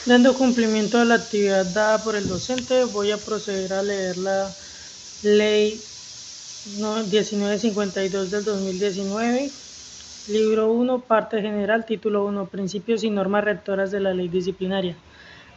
Dando cumplimiento a la actividad dada por el docente, voy a proceder a leer la Ley 1952 del 2019, Libro 1, Parte General, Título 1, Principios y normas rectoras de la ley disciplinaria.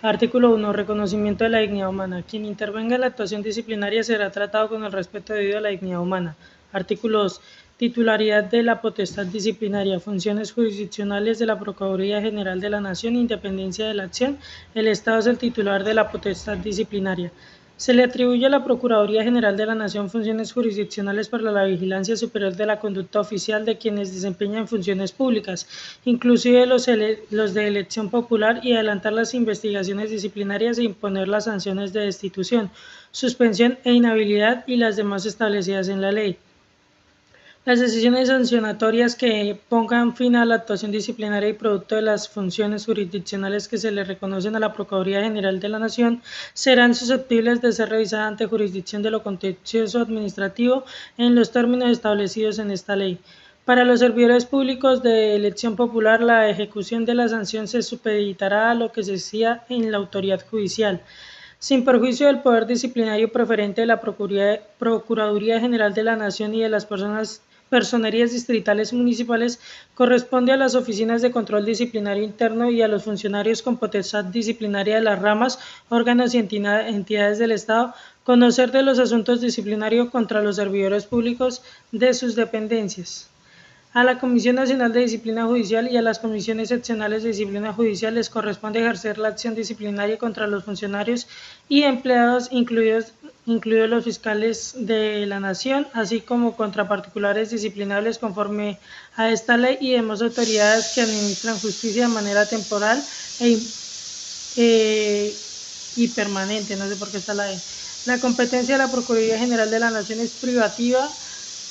Artículo 1. Reconocimiento de la dignidad humana. Quien intervenga en la actuación disciplinaria será tratado con el respeto debido a la dignidad humana. Artículo 2. Titularidad de la potestad disciplinaria. Funciones jurisdiccionales de la Procuraduría General de la Nación. Independencia de la acción. El Estado es el titular de la potestad disciplinaria. Se le atribuye a la Procuraduría General de la Nación funciones jurisdiccionales para la vigilancia superior de la conducta oficial de quienes desempeñan funciones públicas, inclusive los de elección popular, y adelantar las investigaciones disciplinarias e imponer las sanciones de destitución, suspensión e inhabilidad y las demás establecidas en la ley. Las decisiones sancionatorias que pongan fin a la actuación disciplinaria y producto de las funciones jurisdiccionales que se le reconocen a la Procuraduría General de la Nación serán susceptibles de ser revisadas ante jurisdicción de lo contencioso administrativo en los términos establecidos en esta ley. Para los servidores públicos de elección popular, la ejecución de la sanción se supeditará a lo que se decida en la autoridad judicial, sin perjuicio del poder disciplinario preferente de la Procuraduría General de la Nación y de las personerías distritales y municipales. Corresponde a las oficinas de control disciplinario interno y a los funcionarios con potestad disciplinaria de las ramas, órganos y entidades del Estado conocer de los asuntos disciplinarios contra los servidores públicos de sus dependencias. A la Comisión Nacional de Disciplina Judicial y a las comisiones seccionales de disciplina judicial les corresponde ejercer la acción disciplinaria contra los funcionarios y empleados, incluidos los fiscales de la Nación, así como contra particulares disciplinables conforme a esta ley y demás autoridades que administran justicia de manera temporal y permanente. No sé por qué está la E. La competencia de la Procuraduría General de la Nación es privativa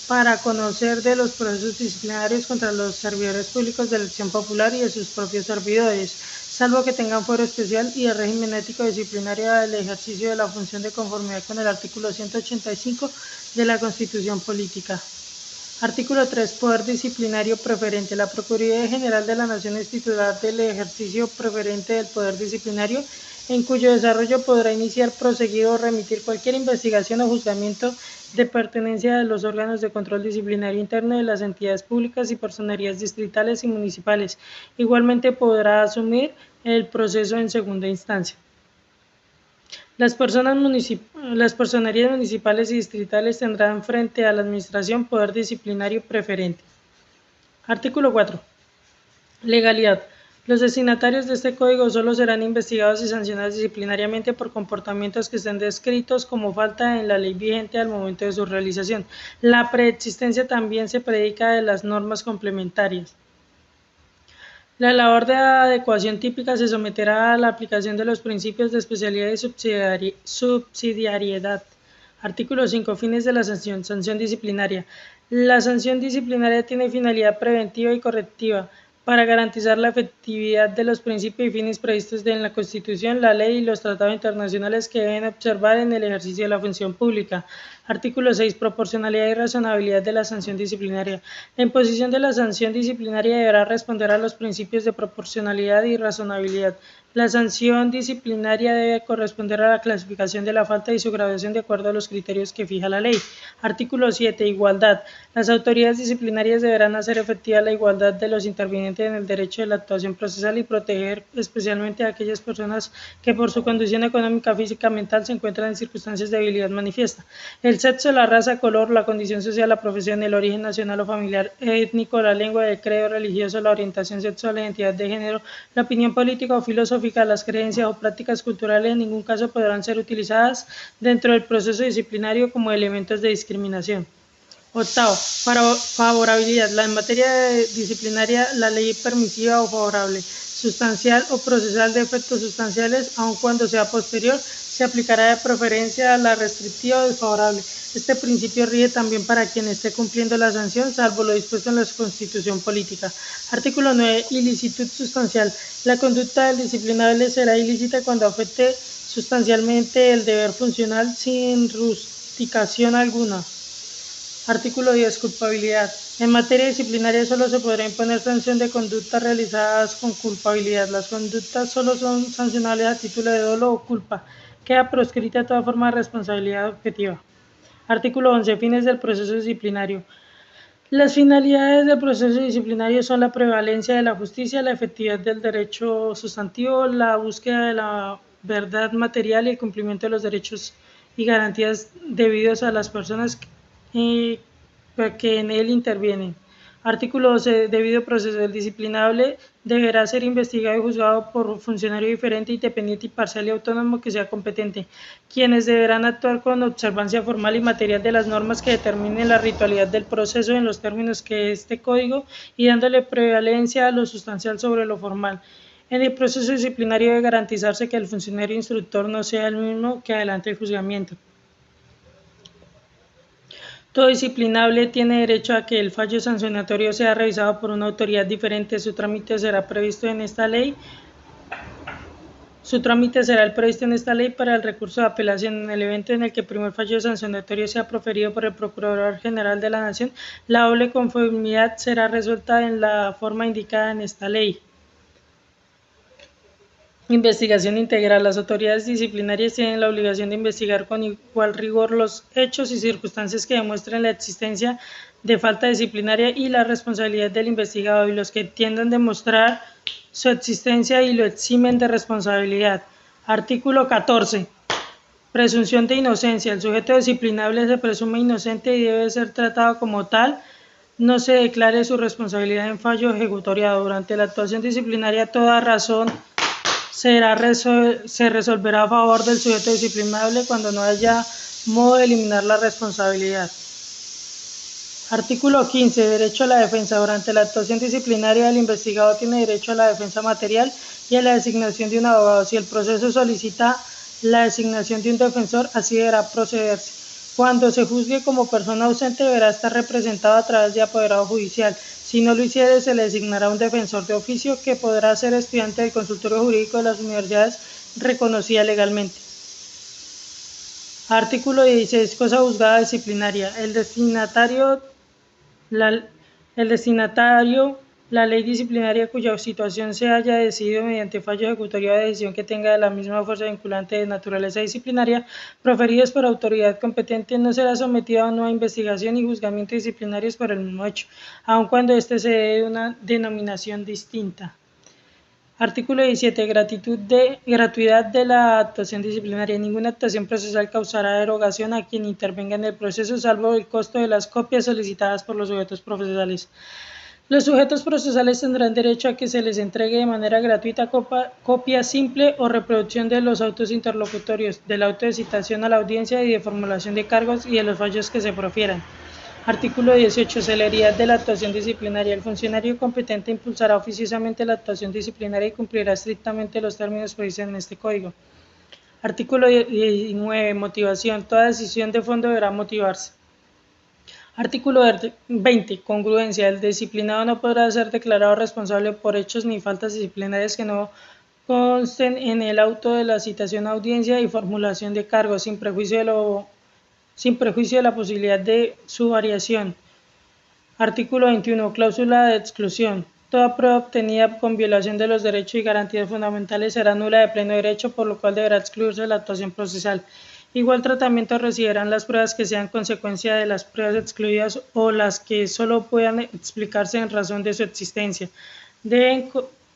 para conocer de los procesos disciplinarios contra los servidores públicos de elección popular y de sus propios servidores, salvo que tengan fuero especial y de régimen ético disciplinario del ejercicio de la función de conformidad con el artículo 185 de la Constitución Política. Artículo 3. Poder disciplinario preferente. La Procuraduría General de la Nación es titular del ejercicio preferente del poder disciplinario, en cuyo desarrollo podrá iniciar, proseguir o remitir cualquier investigación o juzgamiento de pertenencia de los órganos de control disciplinario interno de las entidades públicas y personerías distritales y municipales. Igualmente podrá asumir el proceso en segunda instancia. Las personerías municipales y distritales tendrán frente a la Administración poder disciplinario preferente. Artículo 4. Legalidad. Los destinatarios de este código solo serán investigados y sancionados disciplinariamente por comportamientos que estén descritos como falta en la ley vigente al momento de su realización. La preexistencia también se predica de las normas complementarias. La labor de adecuación típica se someterá a la aplicación de los principios de especialidad y subsidiariedad. Artículo 5. Fines de la sanción. Sanción disciplinaria. La sanción disciplinaria tiene finalidad preventiva y correctiva para garantizar la efectividad de los principios y fines previstos en la Constitución, la ley y los tratados internacionales que deben observar en el ejercicio de la función pública. Artículo 6. Proporcionalidad y razonabilidad de la sanción disciplinaria. La imposición de la sanción disciplinaria deberá responder a los principios de proporcionalidad y razonabilidad. La sanción disciplinaria debe corresponder a la clasificación de la falta y su graduación de acuerdo a los criterios que fija la ley. Artículo 7. Igualdad. Las autoridades disciplinarias deberán hacer efectiva la igualdad de los intervinientes en el derecho de la actuación procesal y proteger especialmente a aquellas personas que por su condición económica, física, mental se encuentran en circunstancias de debilidad manifiesta. El sexo, la raza, color, la condición social, la profesión, el origen nacional o familiar, étnico, la lengua, el credo religioso, la orientación sexual, la identidad de género, la opinión política o filosófica, las creencias o prácticas culturales en ningún caso podrán ser utilizadas dentro del proceso disciplinario como elementos de discriminación. Octavo, favorabilidad. En materia disciplinaria, la ley permisiva o favorable, sustancial o procesal de efectos sustanciales, aun cuando sea posterior, se aplicará de preferencia a la restrictiva o desfavorable. Este principio rige también para quien esté cumpliendo la sanción, salvo lo dispuesto en la Constitución Política. Artículo 9. Ilicitud sustancial. La conducta del disciplinable será ilícita cuando afecte sustancialmente el deber funcional sin rusticación alguna. Artículo 10. Culpabilidad. En materia disciplinaria solo se podrá imponer sanción de conductas realizadas con culpabilidad. Las conductas solo son sancionables a título de dolo o culpa. Queda proscrita toda forma de responsabilidad objetiva. Artículo 11. Fines del proceso disciplinario. Las finalidades del proceso disciplinario son la prevalencia de la justicia, la efectividad del derecho sustantivo, la búsqueda de la verdad material y el cumplimiento de los derechos y garantías debidos a las personas que en él intervienen. Artículo 12. Debido proceso. El disciplinable deberá ser investigado y juzgado por un funcionario diferente, independiente, imparcial y autónomo que sea competente, quienes deberán actuar con observancia formal y material de las normas que determinen la ritualidad del proceso en los términos que este código y dándole prevalencia a lo sustancial sobre lo formal. En el proceso disciplinario debe garantizarse que el funcionario instructor no sea el mismo que adelante el juzgamiento. Todo disciplinable tiene derecho a que el fallo sancionatorio sea revisado por una autoridad diferente. Su trámite será previsto en esta ley. Para el recurso de apelación. En el evento en el que el primer fallo sancionatorio sea proferido por el Procurador General de la Nación, la doble conformidad será resuelta en la forma indicada en esta ley. Investigación integral. Las autoridades disciplinarias tienen la obligación de investigar con igual rigor los hechos y circunstancias que demuestren la existencia de falta disciplinaria y la responsabilidad del investigado, y los que tiendan a demostrar su existencia y lo eximen de responsabilidad. Artículo 14. Presunción de inocencia. El sujeto disciplinable se presume inocente y debe ser tratado como tal. No se declare su responsabilidad en fallo ejecutoriado. Durante la actuación disciplinaria, toda razón se resolverá a favor del sujeto disciplinable cuando no haya modo de eliminar la responsabilidad. Artículo 15. Derecho a la defensa. Durante la actuación disciplinaria, el investigado tiene derecho a la defensa material y a la designación de un abogado. Si el proceso solicita la designación de un defensor, así deberá procederse. Cuando se juzgue como persona ausente, deberá estar representado a través de apoderado judicial. Si no lo hiciere, se le designará un defensor de oficio que podrá ser estudiante del consultorio jurídico de las universidades reconocida legalmente. Artículo 16. Cosa juzgada disciplinaria. El destinatario, la ley disciplinaria cuya situación se haya decidido mediante fallo ejecutorio de decisión que tenga de la misma fuerza vinculante de naturaleza disciplinaria, proferidos por autoridad competente, no será sometido a una investigación y juzgamiento disciplinarios por el mismo hecho, aun cuando éste se dé de una denominación distinta. Artículo 17. Gratuidad de la actuación disciplinaria. Ninguna actuación procesal causará derogación a quien intervenga en el proceso, salvo el costo de las copias solicitadas por los sujetos procesales. Los sujetos procesales tendrán derecho a que se les entregue de manera gratuita copia simple o reproducción de los autos interlocutorios, del auto de citación a la audiencia y de formulación de cargos y de los fallos que se profieran. Artículo 18. Celeridad de la actuación disciplinaria. El funcionario competente impulsará oficiosamente la actuación disciplinaria y cumplirá estrictamente los términos previstos en este código. Artículo 19. Motivación. Toda decisión de fondo deberá motivarse. Artículo 20. Congruencia. El disciplinado no podrá ser declarado responsable por hechos ni faltas disciplinarias que no consten en el auto de la citación a audiencia y formulación de cargos, sin prejuicio de la posibilidad de su variación. Artículo 21. Cláusula de exclusión. Toda prueba obtenida con violación de los derechos y garantías fundamentales será nula de pleno derecho, por lo cual deberá excluirse de la actuación procesal. Igual tratamiento recibirán las pruebas que sean consecuencia de las pruebas excluidas o las que solo puedan explicarse en razón de su existencia.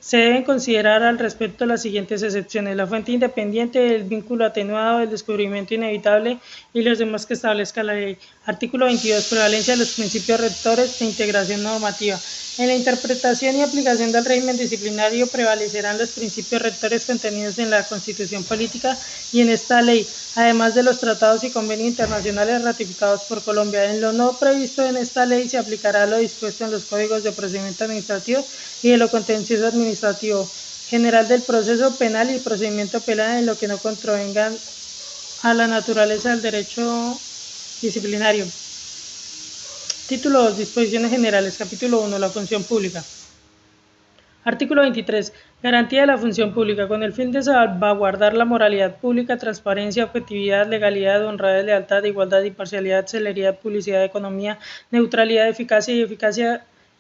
Se deben considerar al respecto las siguientes excepciones: la fuente independiente, el vínculo atenuado, el descubrimiento inevitable y los demás que establezca la ley. Artículo 22. Prevalencia de los principios rectores de integración normativa. En la interpretación y aplicación del régimen disciplinario prevalecerán los principios rectores contenidos en la Constitución Política y en esta ley, además de los tratados y convenios internacionales ratificados por Colombia. En lo no previsto en esta ley se aplicará lo dispuesto en los códigos de procedimiento administrativo y de lo contencioso administrativo general del proceso penal y procedimiento penal en lo que no contravengan a la naturaleza del derecho disciplinario. Título 2. Disposiciones generales. Capítulo 1. La función pública. Artículo 23. Garantía de la función pública. Con el fin de salvaguardar la moralidad pública, transparencia, objetividad, legalidad, honradez, lealtad, igualdad, imparcialidad, celeridad, publicidad, economía, neutralidad, eficacia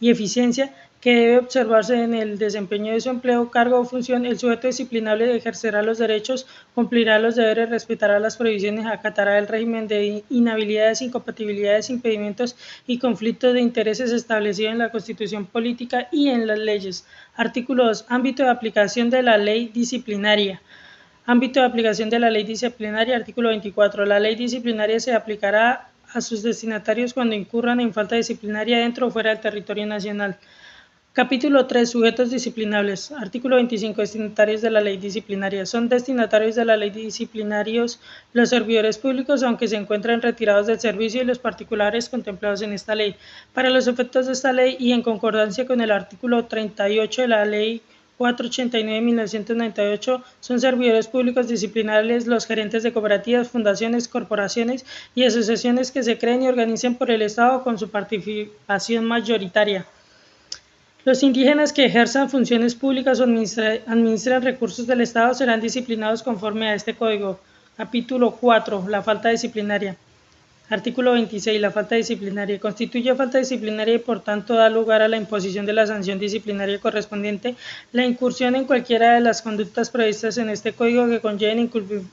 y eficiencia que debe observarse en el desempeño de su empleo, cargo o función, el sujeto disciplinable ejercerá los derechos, cumplirá los deberes, respetará las prohibiciones, acatará el régimen de inhabilidades, incompatibilidades, impedimentos y conflictos de intereses establecidos en la Constitución política y en las leyes. Artículo 2. Ámbito de aplicación de la ley disciplinaria. Ámbito de aplicación de la ley disciplinaria. Artículo 24. La ley disciplinaria se aplicará a sus destinatarios cuando incurran en falta disciplinaria dentro o fuera del territorio nacional. Capítulo 3. Sujetos disciplinables. Artículo 25. Destinatarios de la ley disciplinaria. Son destinatarios de la ley disciplinarios los servidores públicos, aunque se encuentren retirados del servicio, y los particulares contemplados en esta ley. Para los efectos de esta ley y en concordancia con el artículo 38 de la ley 489 de 1998, son servidores públicos disciplinables los gerentes de cooperativas, fundaciones, corporaciones y asociaciones que se creen y organicen por el Estado con su participación mayoritaria. Los indígenas que ejerzan funciones públicas o administren recursos del Estado serán disciplinados conforme a este código. Capítulo 4. La falta disciplinaria. Artículo 26. La falta disciplinaria. Constituye falta disciplinaria y por tanto da lugar a la imposición de la sanción disciplinaria correspondiente la incursión en cualquiera de las conductas previstas en este código que conlleven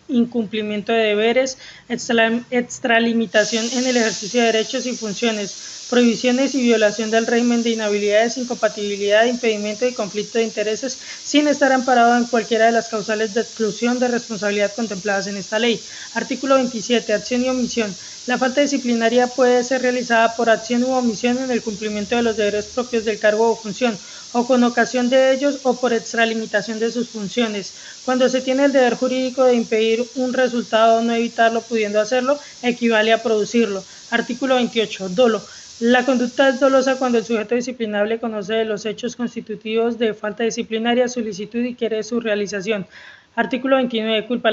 incumplimiento de deberes, extralimitación en el ejercicio de derechos y funciones, prohibiciones y violación del régimen de inhabilidades, incompatibilidad, impedimento y conflicto de intereses, sin estar amparado en cualquiera de las causales de exclusión de responsabilidad contempladas en esta ley. Artículo 27. Acción y omisión. La falta disciplinaria puede ser realizada por acción u omisión en el cumplimiento de los deberes propios del cargo o función, o con ocasión de ellos, o por extralimitación de sus funciones. Cuando se tiene el deber jurídico de impedir un resultado o no evitarlo pudiendo hacerlo, equivale a producirlo. Artículo 28. Dolo. La conducta es dolosa cuando el sujeto disciplinable conoce de los hechos constitutivos de falta disciplinaria, solicitud y quiere su realización. Artículo 29. Culpa.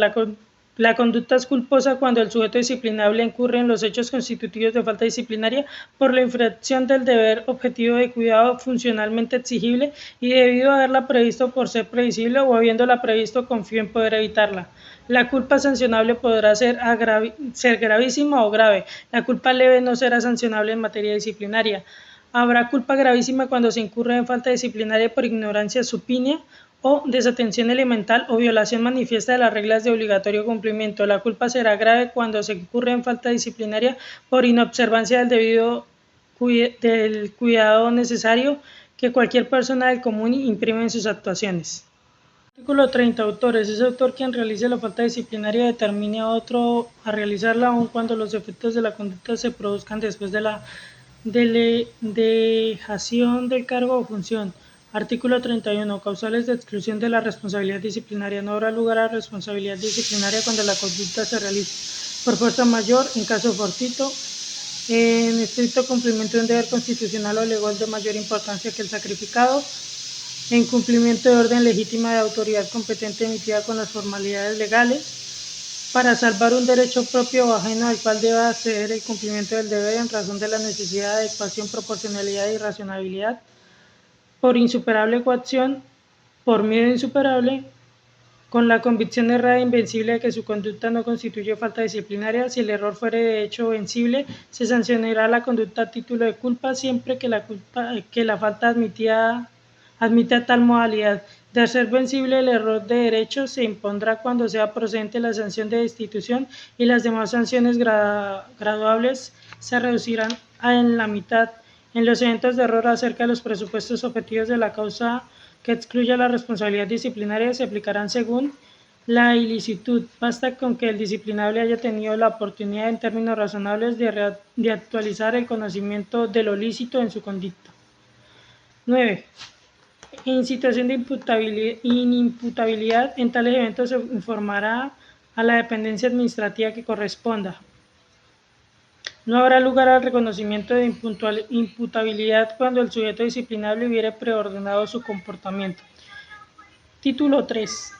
La conducta es culposa cuando el sujeto disciplinable incurre en los hechos constitutivos de falta disciplinaria por la infracción del deber objetivo de cuidado funcionalmente exigible y debido a haberla previsto por ser previsible o habiéndola previsto con fin en poder evitarla. La culpa sancionable podrá ser gravísima o grave. La culpa leve no será sancionable en materia disciplinaria. Habrá culpa gravísima cuando se incurre en falta disciplinaria por ignorancia supina o desatención elemental o violación manifiesta de las reglas de obligatorio cumplimiento. La culpa será grave cuando se incurre en falta disciplinaria por inobservancia del cuidado necesario que cualquier persona del común imprime en sus actuaciones. Artículo 30. Autores. Es autor quien realice la falta disciplinaria determine a otro a realizarla aun cuando los efectos de la conducta se produzcan después de la dejación del cargo o función. Artículo 31. Causales de exclusión de la responsabilidad disciplinaria. No habrá lugar a responsabilidad disciplinaria cuando la conducta se realice por fuerza mayor, en caso fortuito, en estricto cumplimiento de un deber constitucional o legal de mayor importancia que el sacrificado, en cumplimiento de orden legítima de autoridad competente emitida con las formalidades legales, para salvar un derecho propio o ajeno al cual deba acceder el cumplimiento del deber en razón de la necesidad, adecuación, proporcionalidad y racionalidad, por insuperable coacción, por miedo insuperable, con la convicción errada e invencible de que su conducta no constituye falta disciplinaria. Si el error fuere de hecho vencible, se sancionará la conducta a título de culpa siempre que la falta admita tal modalidad. De ser vencible el error de derecho, se impondrá cuando sea procedente la sanción de destitución y las demás sanciones graduables se reducirán en la mitad. En los eventos de error acerca de los presupuestos objetivos de la causa que excluya la responsabilidad disciplinaria se aplicarán según la ilicitud. Basta con que el disciplinable haya tenido la oportunidad en términos razonables de actualizar el conocimiento de lo lícito en su conducta. 9. En situación de inimputabilidad, en tales eventos se informará a la dependencia administrativa que corresponda. No habrá lugar al reconocimiento de imputabilidad cuando el sujeto disciplinable hubiere preordenado su comportamiento. Título 3.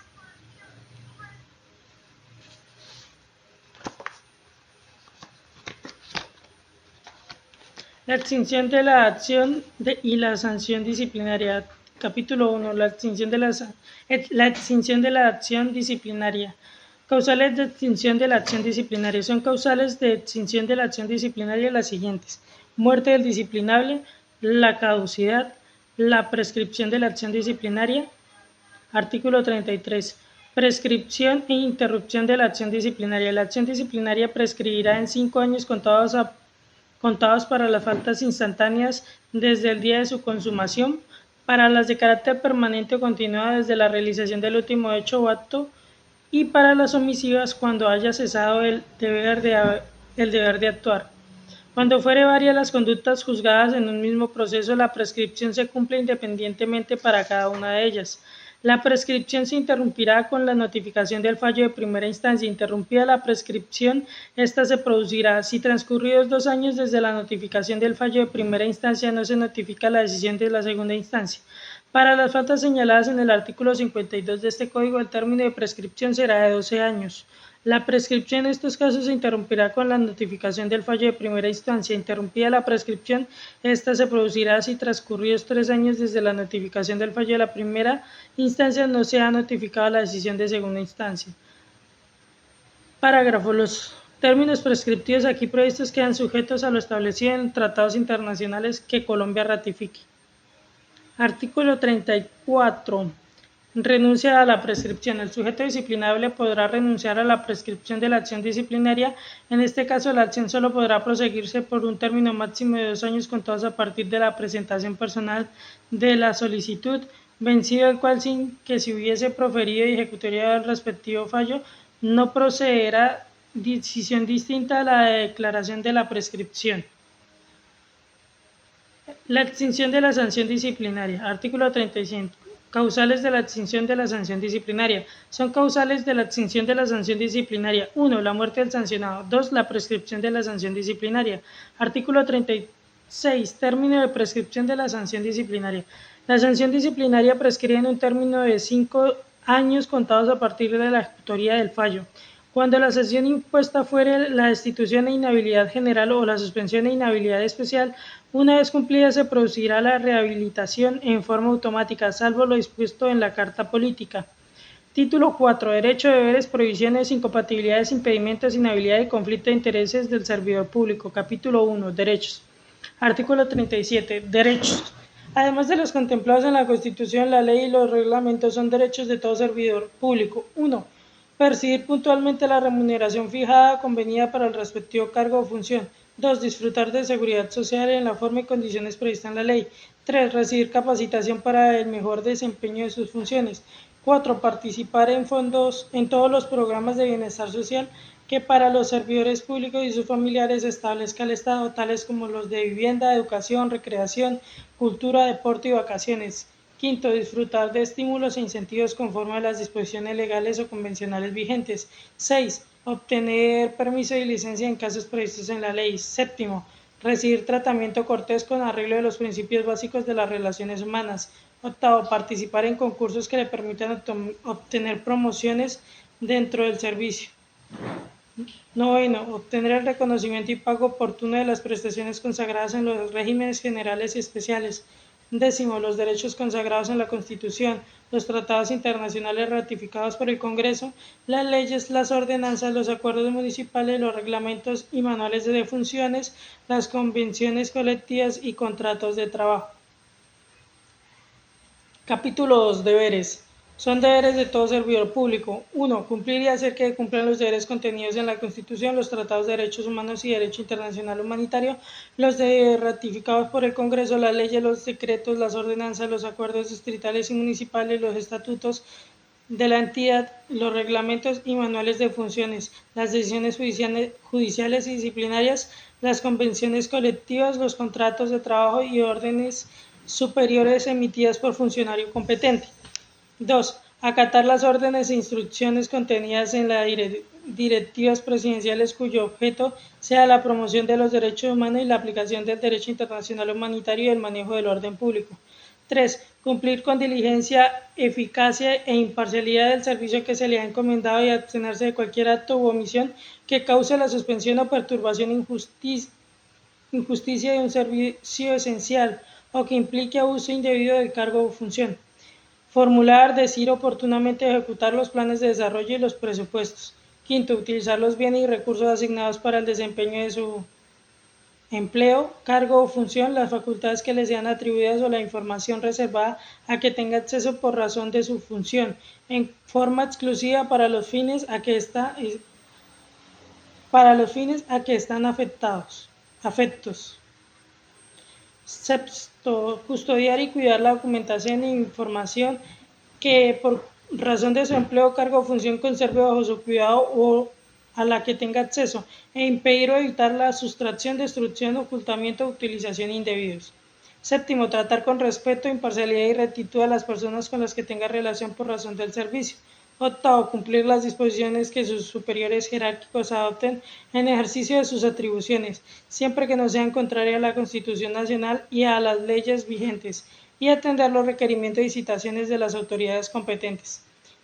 La extinción de la acción y la sanción disciplinaria. Capítulo 1. La extinción de la acción disciplinaria. Causales de extinción de la acción disciplinaria. Son causales de extinción de la acción disciplinaria las siguientes: muerte del disciplinable, la caducidad, la prescripción de la acción disciplinaria. Artículo 33. Prescripción e interrupción de la acción disciplinaria. La acción disciplinaria prescribirá en 5 años contados para las faltas instantáneas desde el día de su consumación, para las de carácter permanente o continuado desde la realización del último hecho o acto, y para las omisivas cuando haya cesado el deber de actuar. Cuando fuere varias las conductas juzgadas en un mismo proceso, la prescripción se cumple independientemente para cada una de ellas. La prescripción se interrumpirá con la notificación del fallo de primera instancia. Interrumpida la prescripción, esta se producirá si transcurridos 2 años desde la notificación del fallo de primera instancia no se notifica la decisión de la segunda instancia. Para las faltas señaladas en el artículo 52 de este Código, el término de prescripción será de 12 años. La prescripción en estos casos se interrumpirá con la notificación del fallo de primera instancia. Interrumpida la prescripción, esta se producirá si transcurridos 3 años desde la notificación del fallo de la primera instancia no se ha notificado la decisión de segunda instancia. Parágrafo. Los términos prescriptivos aquí previstos quedan sujetos a lo establecido en tratados internacionales que Colombia ratifique. Artículo 34. Renuncia a la prescripción. El sujeto disciplinable podrá renunciar a la prescripción de la acción disciplinaria. En este caso, la acción solo podrá proseguirse por un término máximo de 2 años contados a partir de la presentación personal de la solicitud, vencido el cual sin que se hubiese proferido y ejecutaría el respectivo fallo, no procederá decisión distinta a la declaración de la prescripción. La extinción de la sanción disciplinaria. Artículo 35. Causales de la extinción de la sanción disciplinaria. Son causales de la extinción de la sanción disciplinaria: 1. La muerte del sancionado. 2. La prescripción de la sanción disciplinaria. Artículo 36. Término de prescripción de la sanción disciplinaria. La sanción disciplinaria prescribe en un término de 5 años contados a partir de la ejecutoria del fallo. Cuando la sanción impuesta fuere la destitución e inhabilidad general o la suspensión e inhabilidad especial, una vez cumplida se producirá la rehabilitación en forma automática, salvo lo dispuesto en la Carta Política. Título 4. Derecho, deberes, prohibiciones, incompatibilidades, impedimentos, inhabilidad y conflicto de intereses del servidor público. Capítulo 1. Derechos. Artículo 37. Derechos. Además de los contemplados en la Constitución, la ley y los reglamentos son derechos de todo servidor público. 1. Percibir puntualmente la remuneración fijada convenida para el respectivo cargo o función. 2. Disfrutar de seguridad social en la forma y condiciones previstas en la ley. 3. Recibir capacitación para el mejor desempeño de sus funciones. 4. Participar en todos los programas de bienestar social que para los servidores públicos y sus familiares establezca el Estado, tales como los de vivienda, educación, recreación, cultura, deporte y vacaciones. 5. Disfrutar de estímulos e incentivos conforme a las disposiciones legales o convencionales vigentes. 6. Obtener permiso y licencia en casos previstos en la ley. 7. Recibir tratamiento cortés con arreglo de los principios básicos de las relaciones humanas. 8. Participar en concursos que le permitan obtener promociones dentro del servicio. 9. Obtener el reconocimiento y pago oportuno de las prestaciones consagradas en los regímenes generales y especiales. 10. Los derechos consagrados en la Constitución, los tratados internacionales ratificados por el Congreso, las leyes, las ordenanzas, los acuerdos municipales, los reglamentos y manuales de funciones, las convenciones colectivas y contratos de trabajo. Capítulo 2. Deberes. Son deberes de todo servidor público. 1. Cumplir y hacer que cumplan los deberes contenidos en la Constitución, los tratados de derechos humanos y derecho internacional humanitario, los ratificados por el Congreso, las leyes, los decretos, las ordenanzas, los acuerdos distritales y municipales, los estatutos de la entidad, los reglamentos y manuales de funciones, las decisiones judiciales y disciplinarias, las convenciones colectivas, los contratos de trabajo y órdenes superiores emitidas por funcionario competente. 2. Acatar las órdenes e instrucciones contenidas en las directivas presidenciales cuyo objeto sea la promoción de los derechos humanos y la aplicación del derecho internacional humanitario y el manejo del orden público. 3. Cumplir con diligencia, eficacia e imparcialidad del servicio que se le ha encomendado y abstenerse de cualquier acto u omisión que cause la suspensión o perturbación injusticia de un servicio esencial o que implique abuso indebido del cargo o función. Formular, decir oportunamente, ejecutar los planes de desarrollo y los presupuestos. Quinto, utilizar los bienes y recursos asignados para el desempeño de su empleo, cargo o función, las facultades que le sean atribuidas o la información reservada a que tenga acceso por razón de su función, en forma exclusiva para los fines a que están afectos. Sexto, custodiar y cuidar la documentación e información que por razón de su empleo, cargo o función conserve bajo su cuidado o a la que tenga acceso, e impedir o evitar la sustracción, destrucción, ocultamiento o utilización indebidos. Séptimo, tratar con respeto, imparcialidad y rectitud a las personas con las que tenga relación por razón del servicio. Octavo, cumplir las disposiciones que sus superiores jerárquicos adopten en ejercicio de sus atribuciones, siempre que no sean contrarias a la Constitución Nacional y a las leyes vigentes, y atender los requerimientos y citaciones de las autoridades competentes.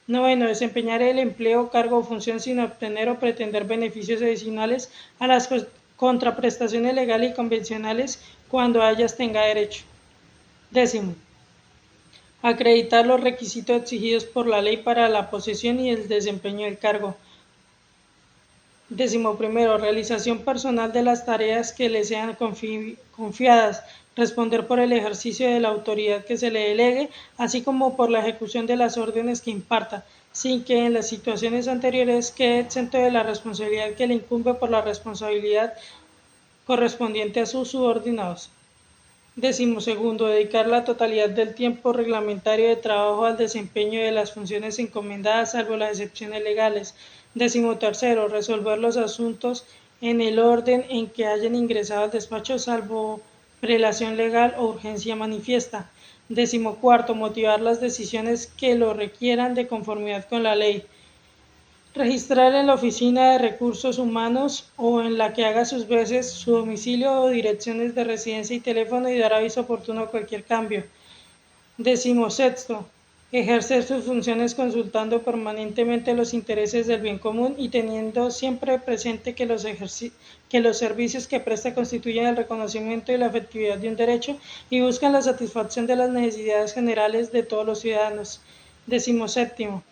Noveno, desempeñar el empleo, cargo o función sin obtener o pretender beneficios adicionales a las contraprestaciones legales y convencionales cuando a ellas tenga derecho. Décimo, acreditar los requisitos exigidos por la ley para la posesión y el desempeño del cargo. Décimo primero, realización personal de las tareas que le sean confiadas, responder por el ejercicio de la autoridad que se le delegue, así como por la ejecución de las órdenes que imparta, sin que en las situaciones anteriores quede exento de la responsabilidad que le incumbe por la responsabilidad correspondiente a sus subordinados. Décimo segundo, dedicar la totalidad del tiempo reglamentario de trabajo al desempeño de las funciones encomendadas, salvo las excepciones legales. Décimo tercero, resolver los asuntos en el orden en que hayan ingresado al despacho, salvo prelación legal o urgencia manifiesta. Décimo cuarto, motivar las decisiones que lo requieran de conformidad con la ley. Registrar en la Oficina de Recursos Humanos o en la que haga sus veces su domicilio o direcciones de residencia y teléfono y dar aviso oportuno a cualquier cambio. Décimo sexto, ejercer sus funciones consultando permanentemente los intereses del bien común y teniendo siempre presente que los servicios que presta constituyen el reconocimiento y la efectividad de un derecho y buscan la satisfacción de las necesidades generales de todos los ciudadanos. Décimo séptimo,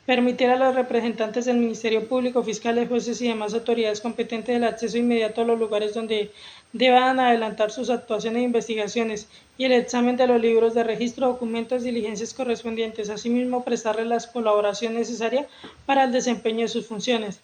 permitir a los representantes del Ministerio Público, fiscales, jueces y demás autoridades competentes el acceso inmediato a los lugares donde deban adelantar sus actuaciones e investigaciones y el examen de los libros de registro, documentos y diligencias correspondientes. Asimismo, prestarles la colaboración necesaria para el desempeño de sus funciones.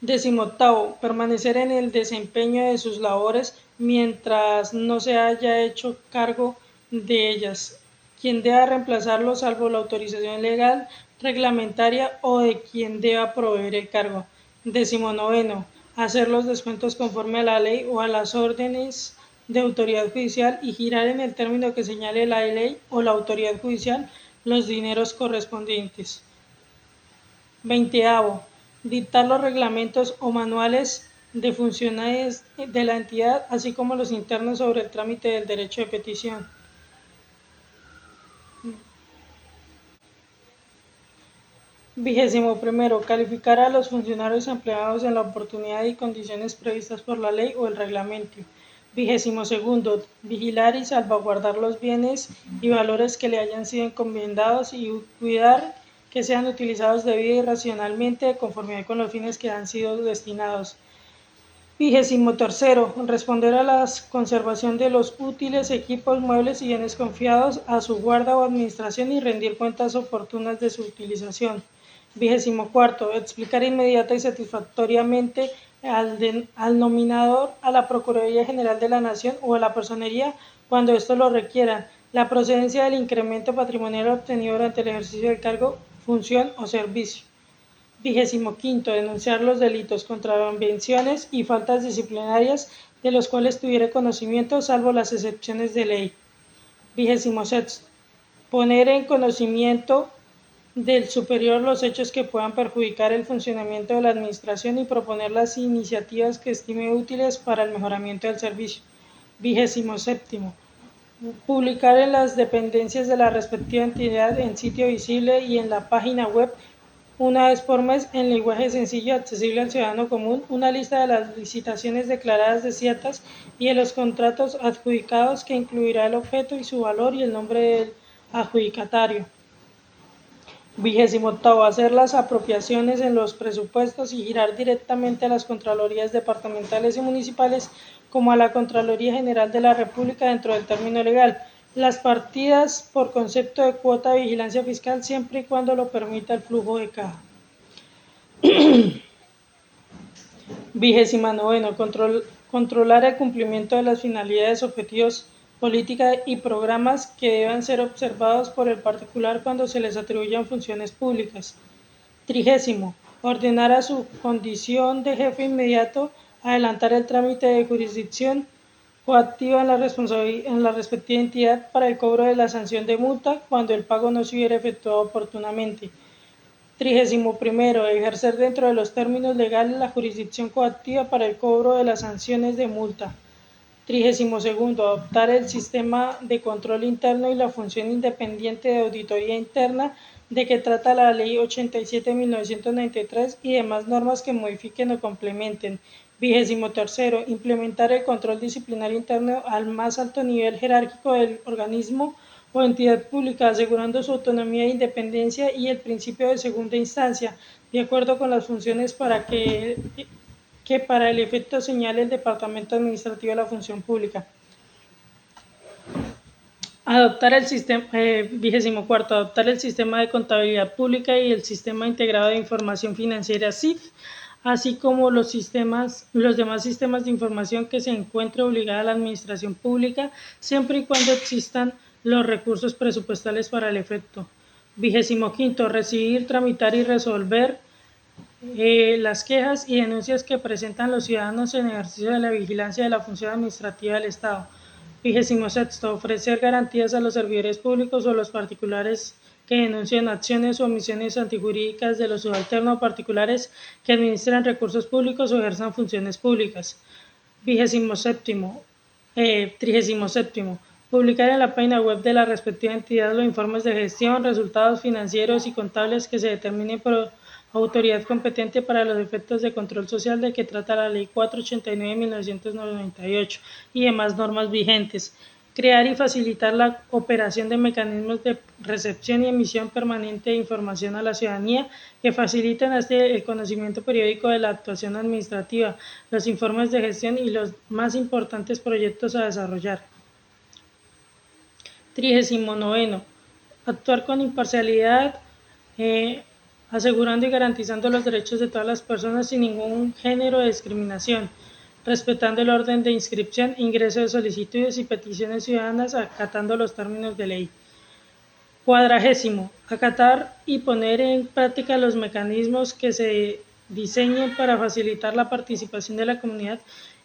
Decimoctavo, permanecer en el desempeño de sus labores mientras no se haya hecho cargo de ellas, quien deba reemplazarlo salvo la autorización legal, reglamentaria o de quien deba proveer el cargo. Decimonoveno, hacer los descuentos conforme a la ley o a las órdenes de autoridad judicial y girar en el término que señale la ley o la autoridad judicial los dineros correspondientes. Veinteavo, dictar los reglamentos o manuales de funciones de la entidad, así como los internos sobre el trámite del derecho de petición. Vigésimo primero, calificar a los funcionarios empleados en la oportunidad y condiciones previstas por la ley o el reglamento. Vigésimo segundo, vigilar y salvaguardar los bienes y valores que le hayan sido encomendados y cuidar que sean utilizados debida y racionalmente de conformidad con los fines que han sido destinados. Vigésimo tercero, responder a la conservación de los útiles, equipos, muebles y bienes confiados a su guarda o administración y rendir cuentas oportunas de su utilización. Vigésimo cuarto, explicar inmediata y satisfactoriamente al nominador, a la Procuraduría General de la Nación o a la Personería, cuando esto lo requieran, la procedencia del incremento patrimonial obtenido durante el ejercicio del cargo, función o servicio. Vigésimo quinto, denunciar los delitos, contravenciones y faltas disciplinarias de los cuales tuviere conocimiento, salvo las excepciones de ley. Vigésimo sexto, poner en conocimiento del superior los hechos que puedan perjudicar el funcionamiento de la administración y proponer las iniciativas que estime útiles para el mejoramiento del servicio. Vigésimo séptimo, publicar en las dependencias de la respectiva entidad en sitio visible y en la página web una vez por mes en lenguaje sencillo accesible al ciudadano común, una lista de las licitaciones declaradas desiertas y de los contratos adjudicados que incluirá el objeto y su valor y el nombre del adjudicatario. 28. Hacer las apropiaciones en los presupuestos y girar directamente a las Contralorías departamentales y municipales como a la Contraloría General de la República dentro del término legal las partidas por concepto de cuota de vigilancia fiscal siempre y cuando lo permita el flujo de caja. 29. Controlar el cumplimiento de las finalidades, objetivos, políticas y programas que deban ser observados por el particular cuando se les atribuyan funciones públicas. 30. Ordenar a su condición de jefe inmediato adelantar el trámite de jurisdicción coactiva en la respectiva entidad para el cobro de la sanción de multa cuando el pago no se hubiera efectuado oportunamente. 31. Ejercer dentro de los términos legales la jurisdicción coactiva para el cobro de las sanciones de multa. 32. Adoptar el sistema de control interno y la función independiente de auditoría interna de que trata la Ley 87/1993 y demás normas que modifiquen o complementen. 23. Implementar el control disciplinario interno al más alto nivel jerárquico del organismo o entidad pública, asegurando su autonomía e independencia y el principio de segunda instancia, de acuerdo con las funciones para que para el efecto señale el Departamento Administrativo de la Función Pública. Adoptar el sistema, 24. Adoptar el sistema de contabilidad pública y el sistema integrado de información financiera SIF, así como los demás sistemas de información que se encuentre obligada la administración pública, siempre y cuando existan los recursos presupuestales para el efecto. 25. Recibir, tramitar y resolver las quejas y denuncias que presentan los ciudadanos en ejercicio de la vigilancia de la función administrativa del Estado. 26. Ofrecer garantías a los servidores públicos o a los particulares que denuncian acciones o omisiones antijurídicas de los subalternos particulares que administran recursos públicos o ejerzan funciones públicas. 37. 37. Publicar en la página web de la respectiva entidad los informes de gestión, resultados financieros y contables que se determinen por autoridad competente para los efectos de control social de que trata la Ley 489/1998 y demás normas vigentes. Crear y facilitar la operación de mecanismos de recepción y emisión permanente de información a la ciudadanía que faciliten el conocimiento periódico de la actuación administrativa, los informes de gestión y los más importantes proyectos a desarrollar. 39. Actuar con imparcialidad, asegurando y garantizando los derechos de todas las personas sin ningún género de discriminación, respetando el orden de inscripción, ingreso de solicitudes y peticiones ciudadanas, acatando los términos de ley. 40. Acatar y poner en práctica los mecanismos que se diseñen para facilitar la participación de la comunidad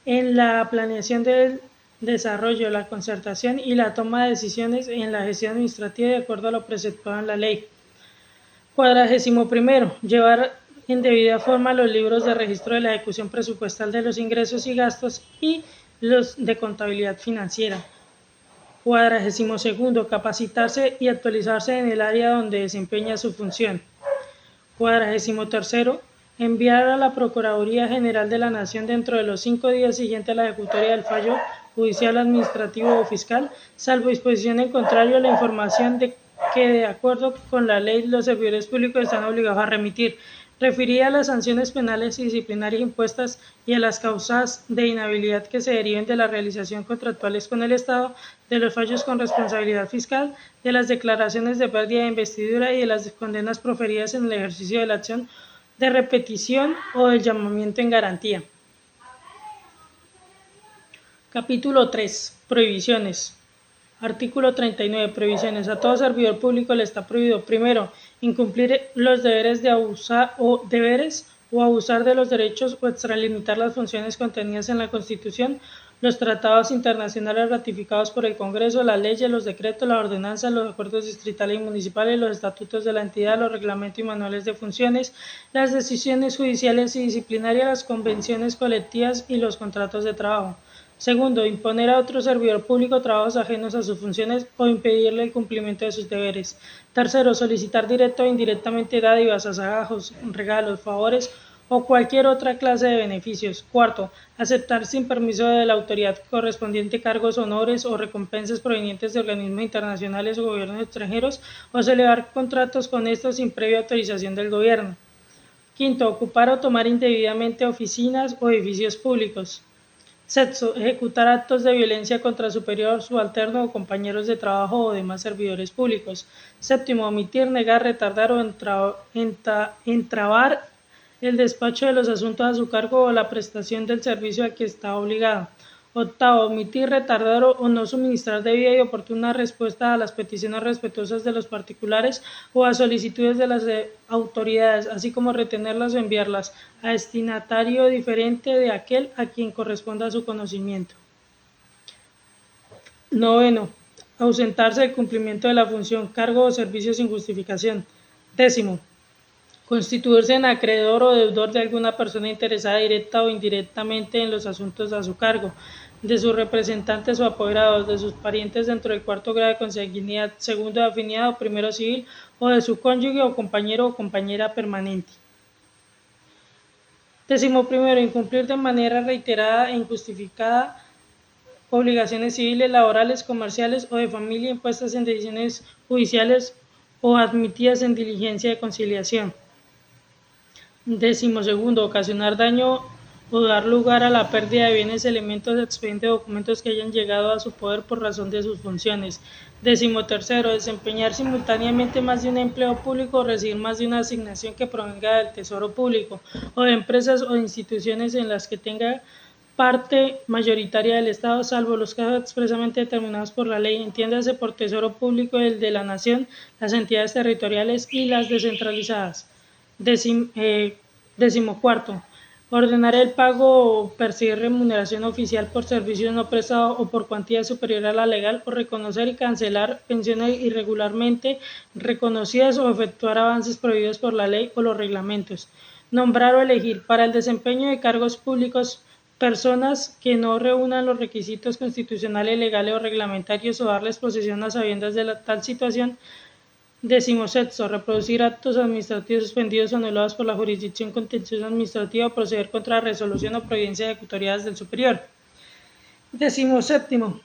en la planeación del desarrollo, la concertación y la toma de decisiones en la gestión administrativa de acuerdo a lo preceptuado en la ley. 41. Llevar en debida forma los libros de registro de la ejecución presupuestal de los ingresos y gastos y los de contabilidad financiera. 42. Capacitarse y actualizarse en el área donde desempeña su función. 43. Enviar a la Procuraduría General de la Nación dentro de los 5 días siguientes a la ejecutoria del fallo judicial, administrativo o fiscal, salvo disposición en contrario, la información que de acuerdo con la ley los servidores públicos están obligados a remitir, referida a las sanciones penales y disciplinarias impuestas y a las causas de inhabilidad que se deriven de las realizaciones contractuales con el Estado, de los fallos con responsabilidad fiscal, de las declaraciones de pérdida de investidura y de las condenas proferidas en el ejercicio de la acción de repetición o del llamamiento en garantía. Capítulo 3. Prohibiciones. Artículo 39. Prohibiciones. A todo servidor público le está prohibido: primero, incumplir los deberes o abusar de los derechos o extralimitar las funciones contenidas en la Constitución, los tratados internacionales ratificados por el Congreso, las leyes, los decretos, las ordenanzas, los acuerdos distritales y municipales, los estatutos de la entidad, los reglamentos y manuales de funciones, las decisiones judiciales y disciplinarias, las convenciones colectivas y los contratos de trabajo. Segundo, imponer a otro servidor público trabajos ajenos a sus funciones o impedirle el cumplimiento de sus deberes. Tercero, solicitar directo o indirectamente dádivas, agasajos, regalos, favores o cualquier otra clase de beneficios. Cuarto, aceptar sin permiso de la autoridad correspondiente cargos, honores o recompensas provenientes de organismos internacionales o gobiernos extranjeros o celebrar contratos con estos sin previa autorización del gobierno. Quinto, ocupar o tomar indebidamente oficinas o edificios públicos. Sexto, ejecutar actos de violencia contra superior, subalterno o compañeros de trabajo o demás servidores públicos. Séptimo, omitir, negar, retardar o entrabar el despacho de los asuntos a su cargo o la prestación del servicio a que está obligado. Octavo, omitir, retardar o no suministrar debida y oportuna respuesta a las peticiones respetuosas de los particulares o a solicitudes de las autoridades, así como retenerlas o enviarlas a destinatario diferente de aquel a quien corresponda su conocimiento. Noveno, ausentarse del cumplimiento de la función, cargo o servicio sin justificación. Décimo, constituirse en acreedor o deudor de alguna persona interesada directa o indirectamente en los asuntos a su cargo, de sus representantes o apoderados, de sus parientes dentro del cuarto grado de consanguinidad, segundo de afinidad o primero civil, o de su cónyuge o compañero o compañera permanente. Décimo primero, incumplir de manera reiterada e injustificada obligaciones civiles, laborales, comerciales o de familia impuestas en decisiones judiciales o admitidas en diligencia de conciliación. Décimo segundo, ocasionar daño o dar lugar a la pérdida de bienes, elementos, expedientes o documentos que hayan llegado a su poder por razón de sus funciones. Décimo tercero, desempeñar simultáneamente más de un empleo público o recibir más de una asignación que provenga del Tesoro Público o de empresas o instituciones en las que tenga parte mayoritaria del Estado, salvo los casos expresamente determinados por la ley, entiéndase por Tesoro Público el de la Nación, las entidades territoriales y las descentralizadas. Decimocuarto, ordenar el pago o percibir remuneración oficial por servicios no prestados o por cuantía superior a la legal, o reconocer y cancelar pensiones irregularmente reconocidas o efectuar avances prohibidos por la ley o los reglamentos. Nombrar o elegir para el desempeño de cargos públicos personas que no reúnan los requisitos constitucionales, legales o reglamentarios o darles posesión a sabiendas de tal situación. Decimosexto, reproducir actos administrativos suspendidos o anulados por la jurisdicción contenciosa administrativa o proceder contra la resolución o providencia ejecutoriadas del superior. Decimoséptimo,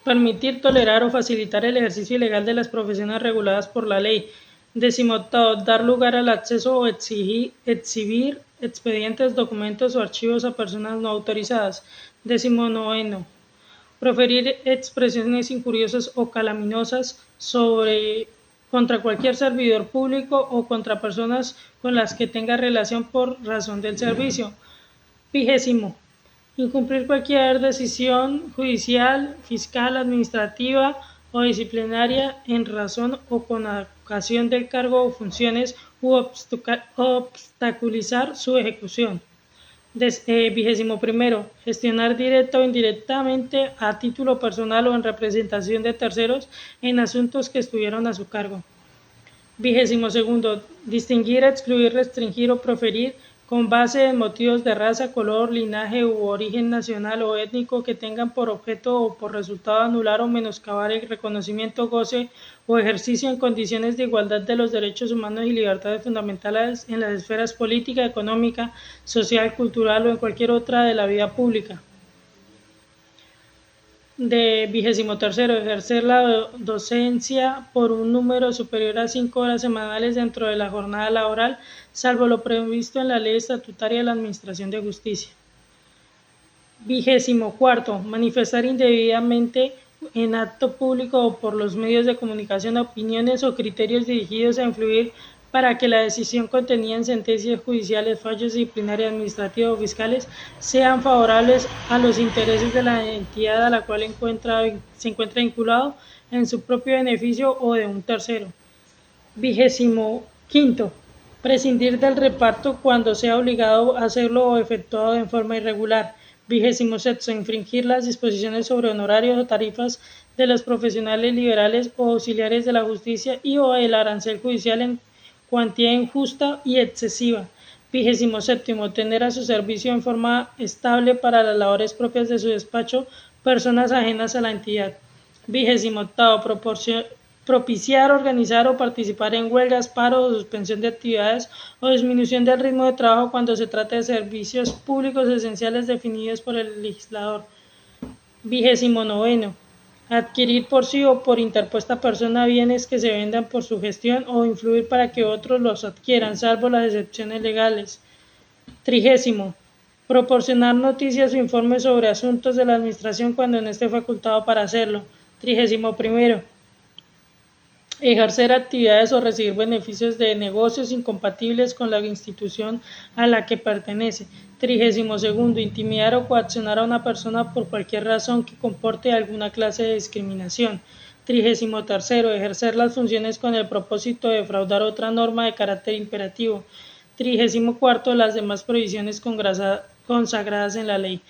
permitir, tolerar o facilitar el ejercicio ilegal de las profesiones reguladas por la ley. Decimoctavo, dar lugar al acceso o exhibir expedientes, documentos o archivos a personas no autorizadas. Decimonoveno, proferir expresiones injuriosas o calaminosas contra cualquier servidor público o contra personas con las que tenga relación por razón del servicio. Vigésimo, incumplir cualquier decisión judicial, fiscal, administrativa o disciplinaria en razón o con ocasión del cargo o funciones u obstaculizar su ejecución. Vigésimo primero, gestionar directa o indirectamente a título personal o en representación de terceros en asuntos que estuvieron a su cargo. Vigésimo segundo, distinguir, excluir, restringir o proferir con base en motivos de raza, color, linaje u origen nacional o étnico que tengan por objeto o por resultado anular o menoscabar el reconocimiento, goce o ejercicio en condiciones de igualdad de los derechos humanos y libertades fundamentales en las esferas política, económica, social, cultural o en cualquier otra de la vida pública. De vigésimo tercero, ejercer la docencia por un número superior a 5 horas semanales dentro de la jornada laboral, salvo lo previsto en la ley estatutaria de la Administración de Justicia. Vigésimo cuarto, manifestar indebidamente en acto público o por los medios de comunicación opiniones o criterios dirigidos a influir para que la decisión contenida en sentencias judiciales, fallos disciplinarios, administrativos o fiscales sean favorables a los intereses de la entidad a la cual se encuentra vinculado en su propio beneficio o de un tercero. Vigésimo quinto, prescindir del reparto cuando sea obligado a hacerlo o efectuado en forma irregular. Vigésimo sexto, infringir las disposiciones sobre honorarios o tarifas de los profesionales liberales o auxiliares de la justicia y o el arancel judicial en cuantía injusta y excesiva. 27. Tener a su servicio en forma estable para las labores propias de su despacho personas ajenas a la entidad. 28. Propiciar, organizar o participar en huelgas, paro o suspensión de actividades o disminución del ritmo de trabajo cuando se trata de servicios públicos esenciales definidos por el legislador. 29. Adquirir por sí o por interpuesta persona bienes que se vendan por su gestión o influir para que otros los adquieran, salvo las excepciones legales. 30. Proporcionar noticias o informes sobre asuntos de la administración cuando no esté facultado para hacerlo. 31. Ejercer actividades o recibir beneficios de negocios incompatibles con la institución a la que pertenece. 32. Intimidar o coaccionar a una persona por cualquier razón que comporte alguna clase de discriminación. 33. Ejercer las funciones con el propósito de defraudar otra norma de carácter imperativo. 34. Las demás provisiones consagradas en la ley.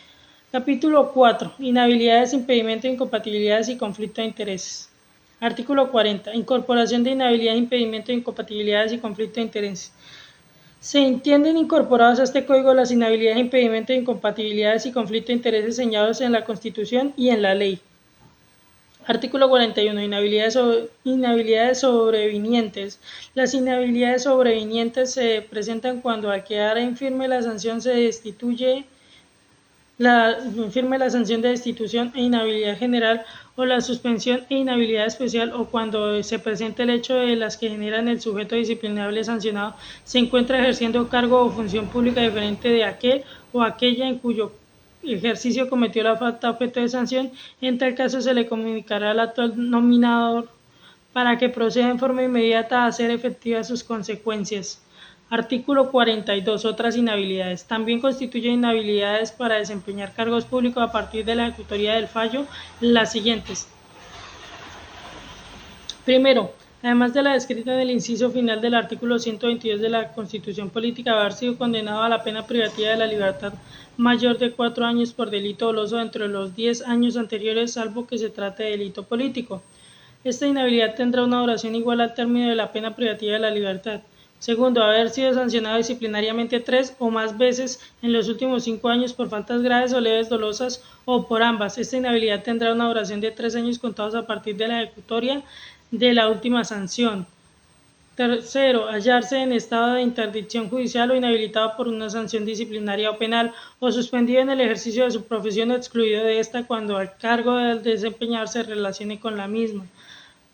Capítulo 4. Inhabilidades, impedimentos, incompatibilidades y conflicto de intereses. Artículo 40. Incorporación de inhabilidad, impedimento, incompatibilidades y conflicto de intereses. Se entienden incorporados a este código las inhabilidades, impedimentos, incompatibilidades y conflicto de intereses señalados en la Constitución y en la ley. Artículo 41. Inhabilidades sobrevinientes. Las inhabilidades sobrevinientes se presentan cuando al quedar infirme la sanción se destituye la sanción de destitución e inhabilidad general o la suspensión e inhabilidad especial o cuando se presente el hecho de las que generan el sujeto disciplinable sancionado se encuentra ejerciendo cargo o función pública diferente de aquel o aquella en cuyo ejercicio cometió la falta objeto de sanción. En tal caso se le comunicará al actual nominador para que proceda en forma inmediata a hacer efectivas sus consecuencias. Artículo 42. Otras inhabilidades. También constituyen inhabilidades para desempeñar cargos públicos a partir de la ejecutoria del fallo las siguientes. Primero, además de la descrita en el inciso final del artículo 122 de la Constitución Política, haber sido condenado a la pena privativa de la libertad mayor de 4 años por delito doloso dentro de los 10 años anteriores, salvo que se trate de delito político. Esta inhabilidad tendrá una duración igual al término de la pena privativa de la libertad. Segundo, haber sido sancionado disciplinariamente 3 o más veces en los últimos 5 años por faltas graves o leves dolosas o por ambas. Esta inhabilidad tendrá una duración de 3 años contados a partir de la ejecutoria de la última sanción. Tercero, hallarse en estado de interdicción judicial o inhabilitado por una sanción disciplinaria o penal o suspendido en el ejercicio de su profesión o excluido de esta cuando el cargo de desempeñar se relacione con la misma.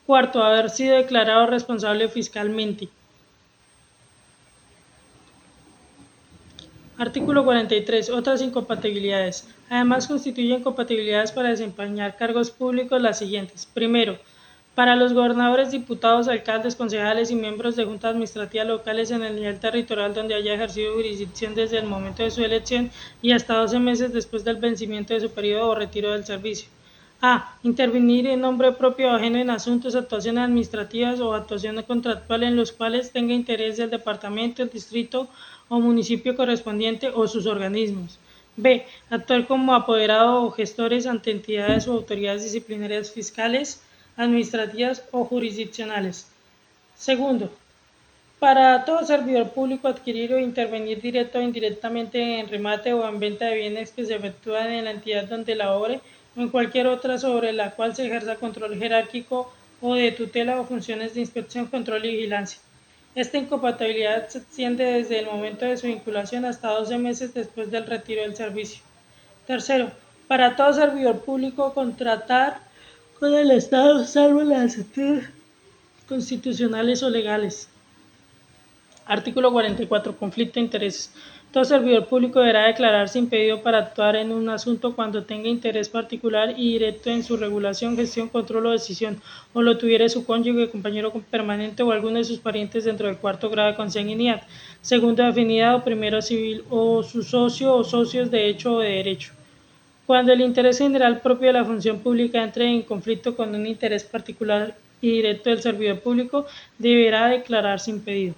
Cuarto, haber sido declarado responsable fiscalmente. Artículo 43. Otras incompatibilidades. Además, constituyen incompatibilidades para desempeñar cargos públicos las siguientes. Primero, para los gobernadores, diputados, alcaldes, concejales y miembros de juntas administrativas locales en el nivel territorial donde haya ejercido jurisdicción desde el momento de su elección y hasta 12 meses después del vencimiento de su periodo o retiro del servicio. A. Intervenir en nombre propio o ajeno en asuntos, actuaciones administrativas o actuaciones contractuales en los cuales tenga interés el departamento, el distrito o municipio correspondiente o sus organismos. B. Actuar como apoderado o gestores ante entidades o autoridades disciplinarias fiscales, administrativas o jurisdiccionales. Segundo, para todo servidor público adquirir o intervenir directo o indirectamente en remate o en venta de bienes que se efectúan en la entidad donde labore o en cualquier otra sobre la cual se ejerza control jerárquico o de tutela o funciones de inspección, control y vigilancia. Esta incompatibilidad se extiende desde el momento de su vinculación hasta 12 meses después del retiro del servicio. Tercero, para todo servidor público contratar con el Estado salvo las excepciones constitucionales o legales. Artículo 44. Conflicto de intereses. Todo servidor público deberá declararse impedido para actuar en un asunto cuando tenga interés particular y directo en su regulación, gestión, control o decisión, o lo tuviere su cónyuge, compañero permanente o alguno de sus parientes dentro del cuarto grado de consanguinidad, segundo de afinidad o primero civil, o su socio o socios de hecho o de derecho. Cuando el interés general propio de la función pública entre en conflicto con un interés particular y directo del servidor público, deberá declararse impedido.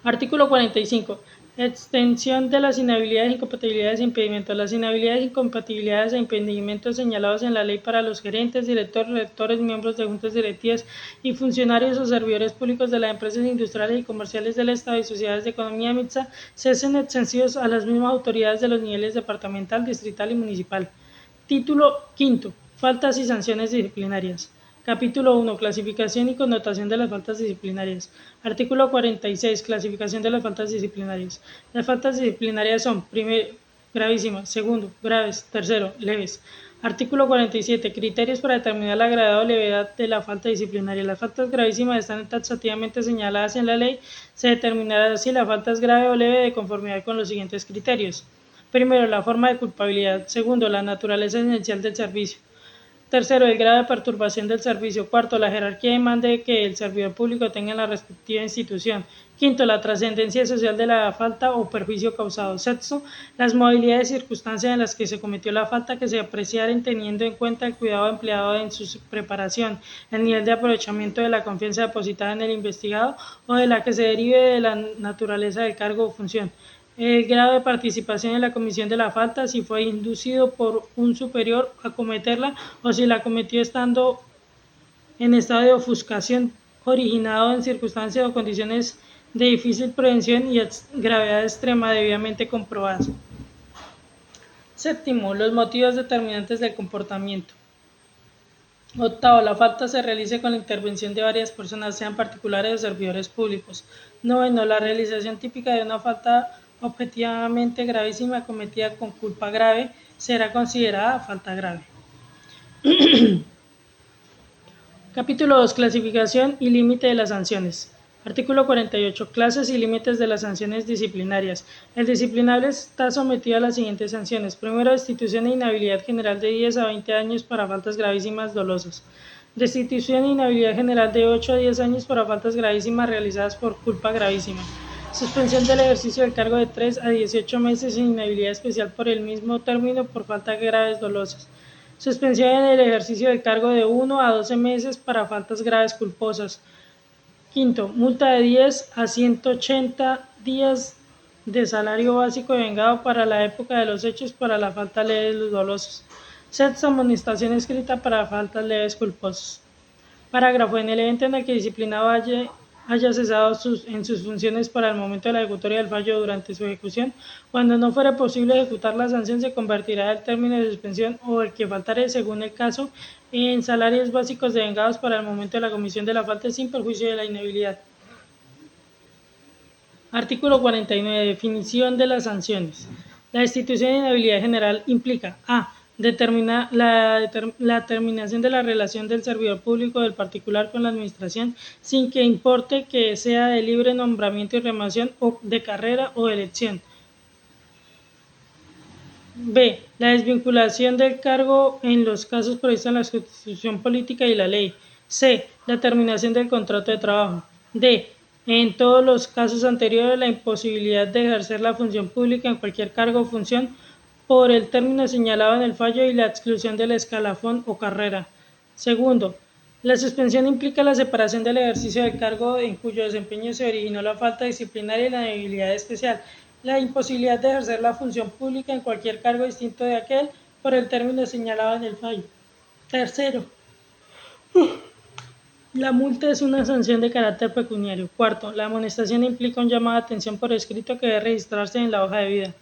Artículo 45. Extensión de las inhabilidades, incompatibilidades e impedimentos. Las inhabilidades, incompatibilidades e impedimentos señalados en la ley para los gerentes, directores, rectores, miembros de juntas directivas y funcionarios o servidores públicos de las empresas industriales y comerciales del Estado y sociedades de economía mixta se hacen extensivos a las mismas autoridades de los niveles departamental, distrital y municipal. Título quinto. Faltas y sanciones disciplinarias. Capítulo 1. Clasificación y connotación de las faltas disciplinarias. Artículo 46. Clasificación de las faltas disciplinarias. Las faltas disciplinarias son: primero, gravísimas; segundo, graves; tercero, leves. Artículo 47. Criterios para determinar la gravedad o levedad de la falta disciplinaria. Las faltas gravísimas están taxativamente señaladas en la ley. Se determinará si la falta es grave o leve de conformidad con los siguientes criterios. Primero, la forma de culpabilidad. Segundo, la naturaleza esencial del servicio. Tercero, el grado de perturbación del servicio. Cuarto, la jerarquía y demanda que el servidor público tenga en la respectiva institución. Quinto, la trascendencia social de la falta o perjuicio causado. Sexto, las modalidades y circunstancias en las que se cometió la falta que se apreciaren teniendo en cuenta el cuidado empleado en su preparación, el nivel de aprovechamiento de la confianza depositada en el investigado o de la que se derive de la naturaleza del cargo o función. El grado de participación en la comisión de la falta, si fue inducido por un superior a cometerla o si la cometió estando en estado de ofuscación, originado en circunstancias o condiciones de difícil prevención y gravedad extrema debidamente comprobadas. Séptimo, los motivos determinantes del comportamiento. Octavo, la falta se realice con la intervención de varias personas, sean particulares o servidores públicos. Noveno, la realización típica de una falta objetivamente gravísima cometida con culpa grave será considerada falta grave. Capítulo 2. Clasificación y límite de las sanciones. Artículo 48. Clases y límites de las sanciones disciplinarias. El disciplinable está sometido a las siguientes sanciones. Primero, destitución e inhabilidad general de 10 a 20 años para faltas gravísimas dolosas. Destitución e inhabilidad general de 8 a 10 años para faltas gravísimas realizadas por culpa gravísima. Suspensión del ejercicio del cargo de 3 a 18 meses e inhabilidad especial por el mismo término por faltas graves dolosas. Suspensión en el ejercicio del cargo de 1 a 12 meses para faltas graves culposas. Quinto, multa de 10 a 180 días de salario básico devengado para la época de los hechos para la falta leves dolosas. Sexto, amonestación escrita para faltas leves culposas. Parágrafo. En el evento en el que el disciplinado haya cesado en sus funciones para el momento de la ejecutoria del fallo durante su ejecución, cuando no fuere posible ejecutar la sanción, se convertirá el término de suspensión o el que faltare, según el caso, en salarios básicos devengados para el momento de la comisión de la falta sin perjuicio de la inhabilidad. Artículo 49. Definición de las sanciones. La destitución de inhabilidad general implica: a. Determina la terminación de la relación del servidor público del particular con la administración sin que importe que sea de libre nombramiento y renovación o de carrera o elección. B. La desvinculación del cargo en los casos previstos en la Constitución Política y la Ley. C. La terminación del contrato de trabajo. D. En todos los casos anteriores, la imposibilidad de ejercer la función pública en cualquier cargo o función por el término señalado en el fallo y la exclusión del escalafón o carrera. Segundo, la suspensión implica la separación del ejercicio del cargo en cuyo desempeño se originó la falta disciplinaria y la inhabilidad especial. La imposibilidad de ejercer la función pública en cualquier cargo distinto de aquel por el término señalado en el fallo. Tercero, la multa es una sanción de carácter pecuniario. Cuarto, la amonestación implica un llamado de atención por escrito que debe registrarse en la hoja de vida.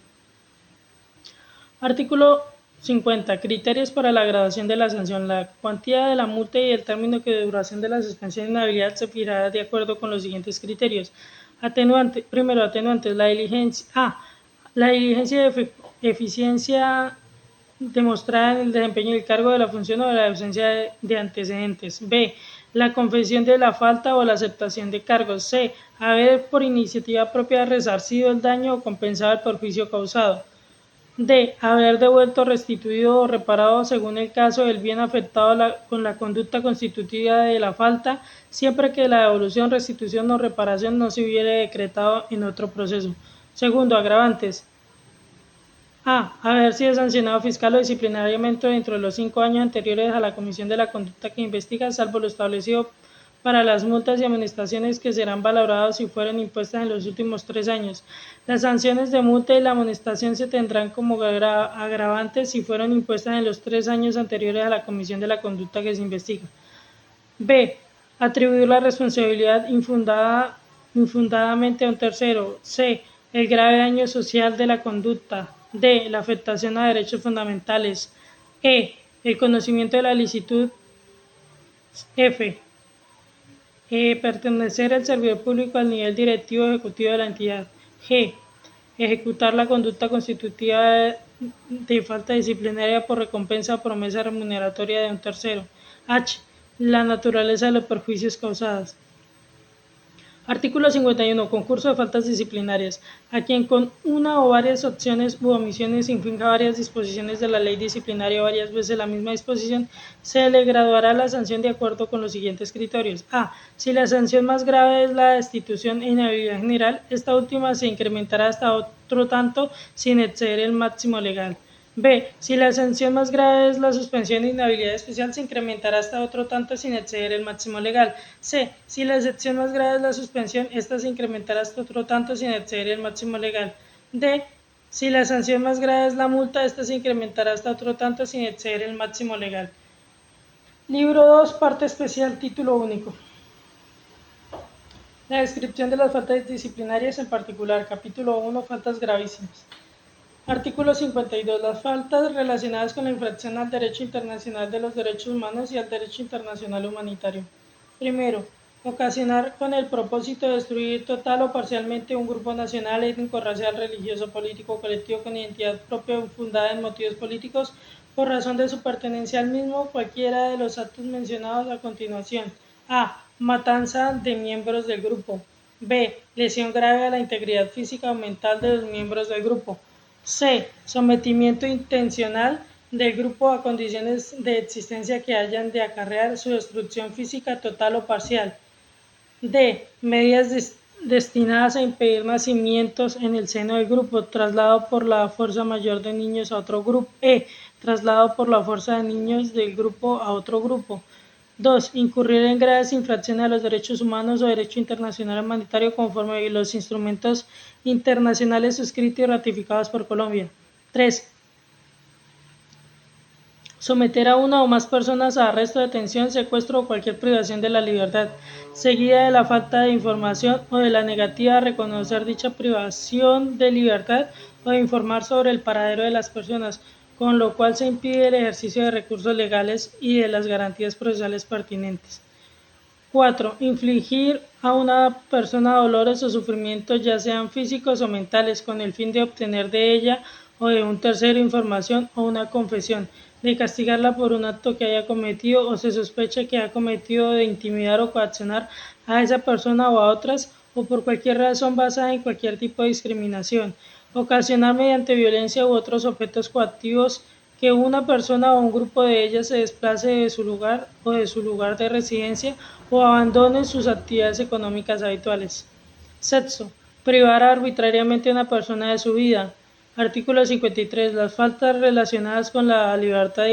Artículo 50. Criterios para la graduación de la sanción. La cuantía de la multa y el término de duración de la suspensión de inhabilidad se fijará de acuerdo con los siguientes criterios. Atenuante. Primero, atenuantes. La diligencia. A. La diligencia de eficiencia demostrada en el desempeño del cargo de la función o la ausencia de antecedentes. B. La confesión de la falta o la aceptación de cargos. C. Haber por iniciativa propia resarcido el daño o compensado el perjuicio causado. D. Haber devuelto, restituido o reparado, según el caso, el bien afectado con la conducta constitutiva de la falta, siempre que la devolución, restitución o reparación no se hubiere decretado en otro proceso. Segundo, agravantes. A. Haber sido sancionado fiscal o disciplinariamente dentro de los 5 años anteriores a la comisión de la conducta que investiga, salvo lo establecido para las multas y amonestaciones que serán valoradas si fueron impuestas en los últimos 3 años. Las sanciones de multa y la amonestación se tendrán como agravantes si fueron impuestas en los 3 años anteriores a la comisión de la conducta que se investiga. B. Atribuir la responsabilidad infundadamente a un tercero. C. El grave daño social de la conducta. D. La afectación a derechos fundamentales. E. El conocimiento de la licitud. F. Pertenecer al servidor público al nivel directivo o ejecutivo de la entidad. G. Ejecutar la conducta constitutiva de falta disciplinaria por recompensa o promesa remuneratoria de un tercero. H. La naturaleza de los perjuicios causados. Artículo 51. Concurso de faltas disciplinarias. A quien con una o varias opciones u omisiones infrinja varias disposiciones de la ley disciplinaria o varias veces la misma disposición, se le graduará la sanción de acuerdo con los siguientes criterios. A. Si la sanción más grave es la destitución e inhabilidad general, esta última se incrementará hasta otro tanto sin exceder el máximo legal. B. Si la sanción más grave es la suspensión de inhabilidad especial, se incrementará hasta otro tanto sin exceder el máximo legal. C. Si la excepción más grave es la suspensión, esta se incrementará hasta otro tanto sin exceder el máximo legal. D. Si la sanción más grave es la multa, esta se incrementará hasta otro tanto sin exceder el máximo legal. Libro 2, parte especial, título único. La descripción de las faltas disciplinarias en particular. Capítulo 1, faltas gravísimas. Artículo 52. Las faltas relacionadas con la infracción al derecho internacional de los derechos humanos y al derecho internacional humanitario. Primero, ocasionar con el propósito de destruir total o parcialmente un grupo nacional, étnico, racial, religioso, político, colectivo con identidad propia fundada en motivos políticos por razón de su pertenencia al mismo, cualquiera de los actos mencionados a continuación. A. Matanza de miembros del grupo. B. Lesión grave a la integridad física o mental de los miembros del grupo. C. Sometimiento intencional del grupo a condiciones de existencia que hayan de acarrear su destrucción física total o parcial. D. Medidas destinadas a impedir nacimientos en el seno del grupo, traslado por la fuerza mayor de niños a otro grupo. E. Traslado por la fuerza de niños del grupo a otro grupo. 2. Incurrir en graves infracciones a los derechos humanos o derecho internacional humanitario conforme a los instrumentos internacionales suscritos y ratificados por Colombia. 3. Someter a una o más personas a arresto, detención, secuestro o cualquier privación de la libertad, seguida de la falta de información o de la negativa a reconocer dicha privación de libertad o de informar sobre el paradero de las personas, con lo cual se impide el ejercicio de recursos legales y de las garantías procesales pertinentes. 4. Infligir a una persona dolores o sufrimientos, ya sean físicos o mentales, con el fin de obtener de ella o de un tercero información o una confesión, de castigarla por un acto que haya cometido o se sospecha que ha cometido, de intimidar o coaccionar a esa persona o a otras, o por cualquier razón basada en cualquier tipo de discriminación. Ocasionar mediante violencia u otros objetos coactivos que una persona o un grupo de ellas se desplace de su lugar o de su lugar de residencia o abandone sus actividades económicas habituales. Sexto, privar arbitrariamente a una persona de su vida. Artículo 53. Las faltas relacionadas con la libertad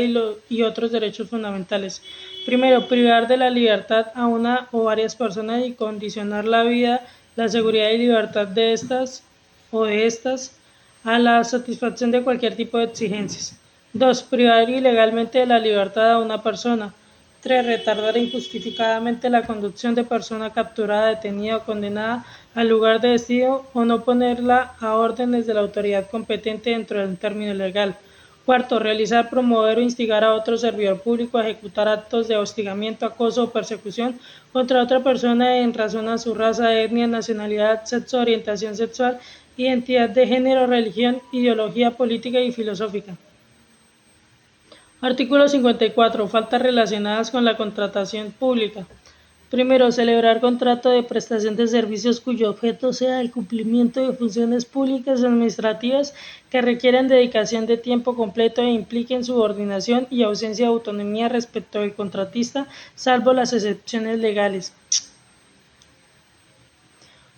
y otros derechos fundamentales. Primero, privar de la libertad a una o varias personas y condicionar la vida, la seguridad y libertad de estas o de estas a la satisfacción de cualquier tipo de exigencias. 2. Privar ilegalmente de la libertad a una persona. 3. Retardar injustificadamente la conducción de persona capturada, detenida o condenada al lugar de destino o no ponerla a órdenes de la autoridad competente dentro de un término legal. 4. Realizar, promover o instigar a otro servidor público a ejecutar actos de hostigamiento, acoso o persecución contra otra persona en razón a su raza, etnia, nacionalidad, sexo, orientación sexual, identidad de género, religión, ideología política y filosófica. Artículo 54. Faltas relacionadas con la contratación pública. Primero, celebrar contrato de prestación de servicios cuyo objeto sea el cumplimiento de funciones públicas administrativas que requieran dedicación de tiempo completo e impliquen subordinación y ausencia de autonomía respecto del contratista, salvo las excepciones legales.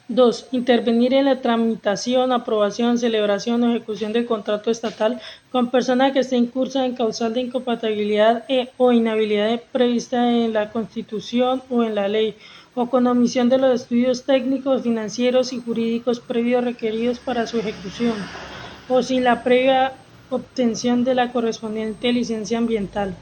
2. Intervenir en la tramitación, aprobación, celebración o ejecución del contrato estatal con persona que esté incursa en causal de incompatibilidad o inhabilidad prevista en la Constitución o en la ley, o con omisión de los estudios técnicos, financieros y jurídicos previos requeridos para su ejecución, o sin la previa obtención de la correspondiente licencia ambiental.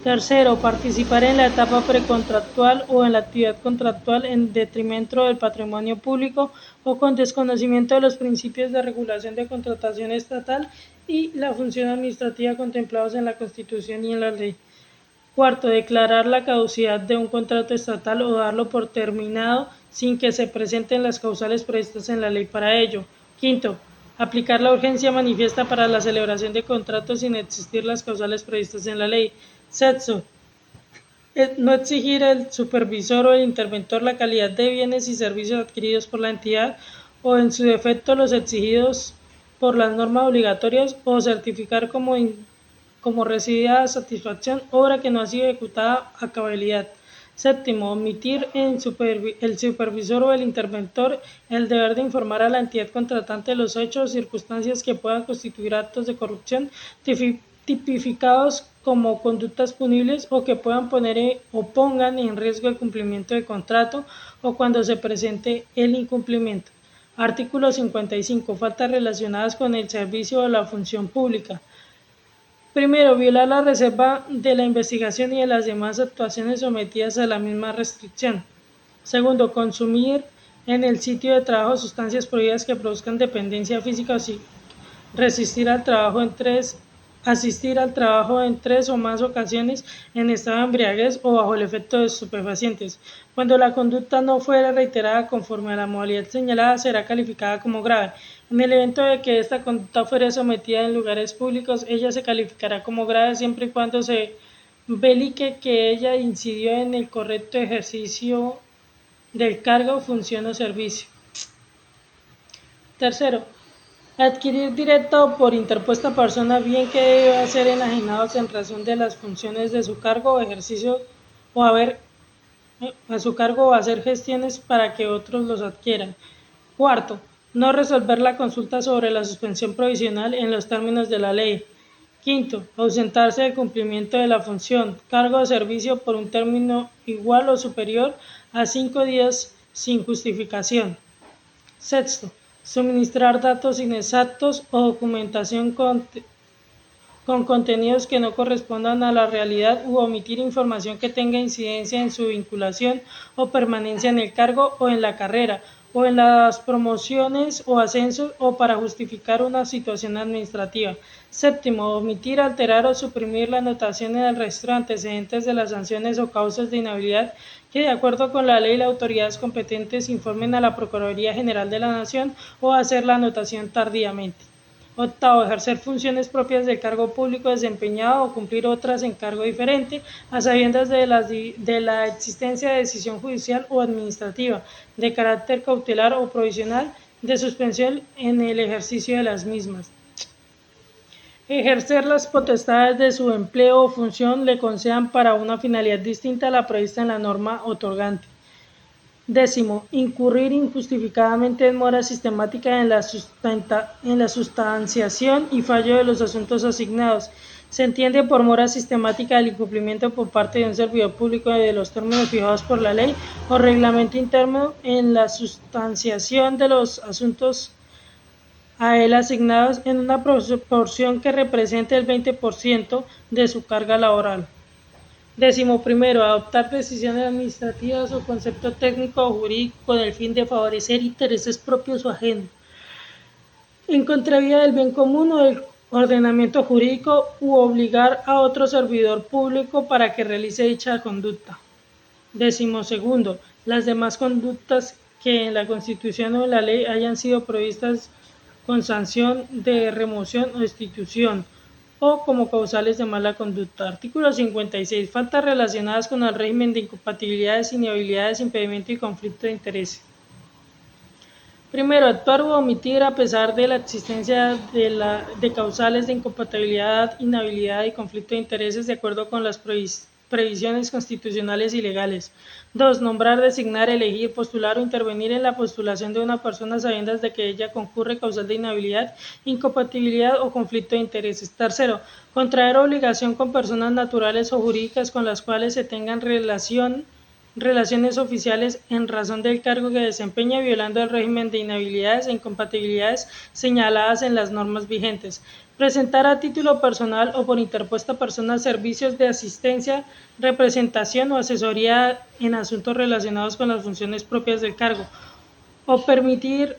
Tercero, participar en la etapa precontractual o en la actividad contractual en detrimento del patrimonio público o con desconocimiento de los principios de regulación de contratación estatal y la función administrativa contemplados en la Constitución y en la ley. Cuarto, declarar la caducidad de un contrato estatal o darlo por terminado sin que se presenten las causales previstas en la ley para ello. Quinto, aplicar la urgencia manifiesta para la celebración de contratos sin existir las causales previstas en la ley. Sexto, no exigir al supervisor o el interventor la calidad de bienes y servicios adquiridos por la entidad o en su defecto los exigidos por las normas obligatorias o certificar como recibida a satisfacción obra que no ha sido ejecutada a cabalidad. Séptimo, omitir el supervisor o el interventor el deber de informar a la entidad contratante de los hechos o circunstancias que puedan constituir actos de corrupción tipificados como conductas punibles o que puedan poner o pongan en riesgo el cumplimiento del contrato o cuando se presente el incumplimiento. Artículo 55. Faltas relacionadas con el servicio o la función pública. Primero, violar la reserva de la investigación y de las demás actuaciones sometidas a la misma restricción. Segundo, consumir en el sitio de trabajo sustancias prohibidas que produzcan dependencia física o resistir al trabajo asistir al trabajo en 3 o más ocasiones en estado de embriaguez o bajo el efecto de estupefacientes. Cuando la conducta no fuera reiterada conforme a la modalidad señalada, será calificada como grave. En el evento de que esta conducta fuera sometida en lugares públicos, ella se calificará como grave siempre y cuando se verifique que ella incidió en el correcto ejercicio del cargo, función o servicio. Tercero, adquirir directa o por interpuesta persona bien que deba ser enajenados en razón de las funciones de su cargo o ejercicio o a su cargo o hacer gestiones para que otros los adquieran. Cuarto, no resolver la consulta sobre la suspensión provisional en los términos de la ley. Quinto, ausentarse del cumplimiento de la función, cargo o servicio por un término igual o superior a 5 días sin justificación. Sexto, suministrar datos inexactos o documentación con contenidos que no correspondan a la realidad u omitir información que tenga incidencia en su vinculación o permanencia en el cargo o en la carrera o en las promociones o ascensos o para justificar una situación administrativa. Séptimo, omitir, alterar o suprimir la anotación en el registro de antecedentes de las sanciones o causas de inhabilidad que de acuerdo con la ley las autoridades competentes informen a la Procuraduría General de la Nación o hacer la anotación tardíamente. Octavo, ejercer funciones propias del cargo público desempeñado o cumplir otras en cargo diferente, a sabiendas de la existencia de decisión judicial o administrativa, de carácter cautelar o provisional, de suspensión en el ejercicio de las mismas. Ejercer las potestades de su empleo o función le concedan para una finalidad distinta a la prevista en la norma otorgante. Décimo, incurrir injustificadamente en mora sistemática en la sustanciación y fallo de los asuntos asignados. Se entiende por mora sistemática el incumplimiento por parte de un servidor público de los términos fijados por la ley o reglamento interno en la sustanciación de los asuntos a él asignados en una proporción que represente el 20% de su carga laboral. Décimo primero, adoptar decisiones administrativas o concepto técnico o jurídico con el fin de favorecer intereses propios o ajenos, en contravía del bien común o del ordenamiento jurídico u obligar a otro servidor público para que realice dicha conducta. Décimo segundo, las demás conductas que en la Constitución o en la ley hayan sido previstas con sanción de remoción o destitución o como causales de mala conducta. Artículo 56. Faltas relacionadas con el régimen de incompatibilidades, inhabilidades, impedimento y conflicto de interés. Primero, actuar o omitir a pesar de la existencia de causales de incompatibilidad, inhabilidad y conflicto de intereses de acuerdo con las previsiones constitucionales y legales. 2. Nombrar, designar, elegir, postular o intervenir en la postulación de una persona sabiendas de que ella concurre causal de inhabilidad, incompatibilidad o conflicto de intereses. 3. Contraer obligación con personas naturales o jurídicas con las cuales se tengan relaciones oficiales en razón del cargo que desempeña, violando el régimen de inhabilidades e incompatibilidades señaladas en las normas vigentes. Presentar a título personal o por interpuesta persona servicios de asistencia, representación o asesoría en asuntos relacionados con las funciones propias del cargo, o permitir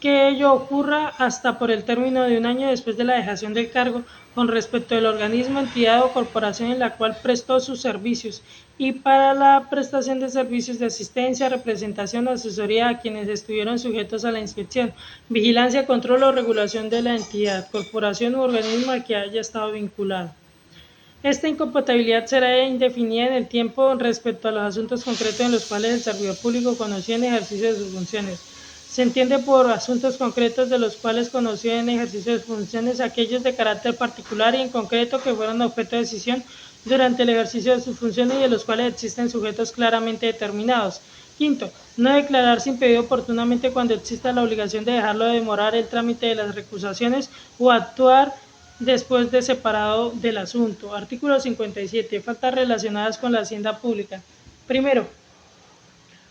que ello ocurra hasta por el término de un año después de la dejación del cargo con respecto del organismo, entidad o corporación en la cual prestó sus servicios, y para la prestación de servicios de asistencia, representación o asesoría a quienes estuvieron sujetos a la inspección, vigilancia, control o regulación de la entidad, corporación u organismo al que haya estado vinculado. Esta incompatibilidad será indefinida en el tiempo respecto a los asuntos concretos en los cuales el servidor público conoció en ejercicio de sus funciones. Se entiende por asuntos concretos de los cuales conoció en ejercicio de sus funciones aquellos de carácter particular y en concreto que fueron objeto de decisión durante el ejercicio de sus funciones y de los cuales existen sujetos claramente determinados. Quinto, no declararse impedido oportunamente cuando exista la obligación de dejarlo de demorar el trámite de las recusaciones o actuar después de separado del asunto. Artículo 57. Faltas relacionadas con la hacienda pública. Primero,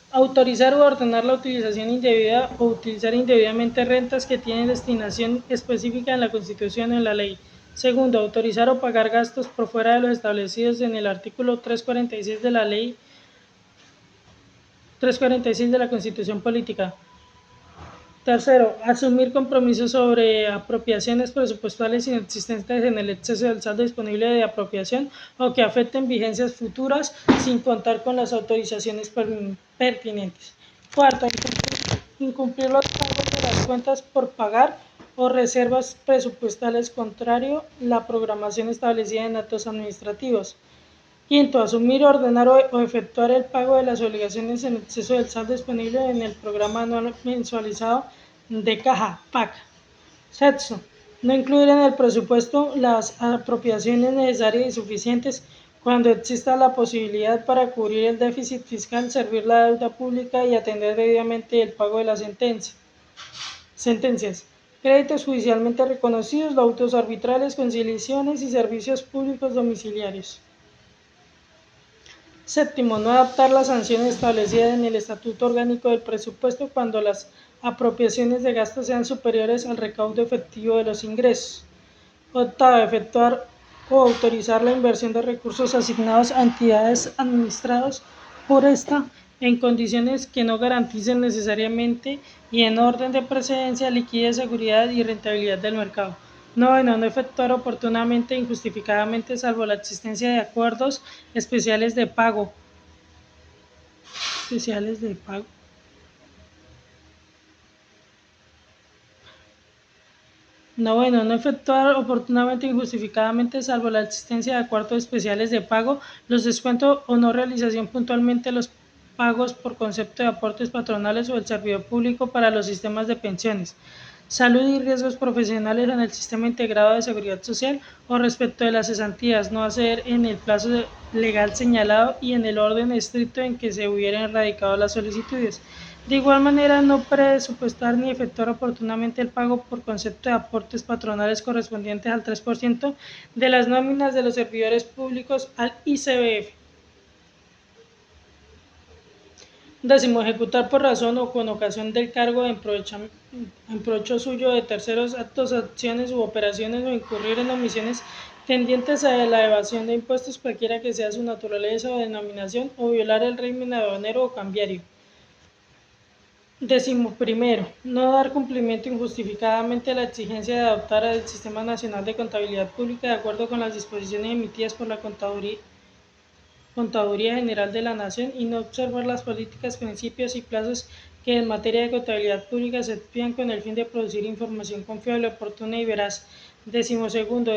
autorizar o ordenar la utilización indebida o utilizar indebidamente rentas que tienen destinación específica en la Constitución o en la ley. Segundo, autorizar o pagar gastos por fuera de los establecidos en el artículo 346 de la ley 346 de la Constitución Política. Tercero, asumir compromisos sobre apropiaciones presupuestales inexistentes en el exceso del saldo disponible de apropiación o que afecten vigencias futuras sin contar con las autorizaciones pertinentes. Cuarto, incumplir los pagos de las cuentas por pagar o reservas presupuestales contrario la programación establecida en actos administrativos. Quinto, asumir, ordenar o efectuar el pago de las obligaciones en exceso del saldo disponible en el programa anual mensualizado de caja, PAC. Sexto, no incluir en el presupuesto las apropiaciones necesarias y suficientes cuando exista la posibilidad para cubrir el déficit fiscal, servir la deuda pública y atender debidamente el pago de las sentencias. Créditos judicialmente reconocidos, laudos arbitrales, conciliaciones y servicios públicos domiciliarios. Séptimo, no adaptar las sanciones establecidas en el Estatuto Orgánico del Presupuesto cuando las apropiaciones de gastos sean superiores al recaudo efectivo de los ingresos. Octavo, efectuar o autorizar la inversión de recursos asignados a entidades administradas por esta en condiciones que no garanticen necesariamente y en orden de precedencia liquidez, seguridad y rentabilidad del mercado. Noveno, no efectuar oportunamente e injustificadamente, salvo la existencia de acuerdos especiales de pago. Noveno, no efectuar oportunamente e injustificadamente, salvo la existencia de acuerdos especiales de pago, los descuentos o no realización puntualmente los pagos por concepto de aportes patronales o del servidor público para los sistemas de pensiones, salud y riesgos profesionales en el sistema integrado de seguridad social o respecto de las cesantías, no hacer en el plazo legal señalado y en el orden estricto en que se hubieran radicado las solicitudes. De igual manera, no presupuestar ni efectuar oportunamente el pago por concepto de aportes patronales correspondientes al 3% de las nóminas de los servidores públicos al ICBF. Décimo, ejecutar por razón o con ocasión del cargo en provecho suyo de terceros actos, acciones u operaciones o incurrir en omisiones tendientes a la evasión de impuestos cualquiera que sea su naturaleza o denominación o violar el régimen aduanero o cambiario. Décimo primero, no dar cumplimiento injustificadamente a la exigencia de adoptar el Sistema Nacional de Contabilidad Pública de acuerdo con las disposiciones emitidas por la Contaduría General de la Nación y no observar las políticas, principios y plazos que en materia de contabilidad pública se expidan con el fin de producir información confiable, oportuna y veraz. Décimo segundo,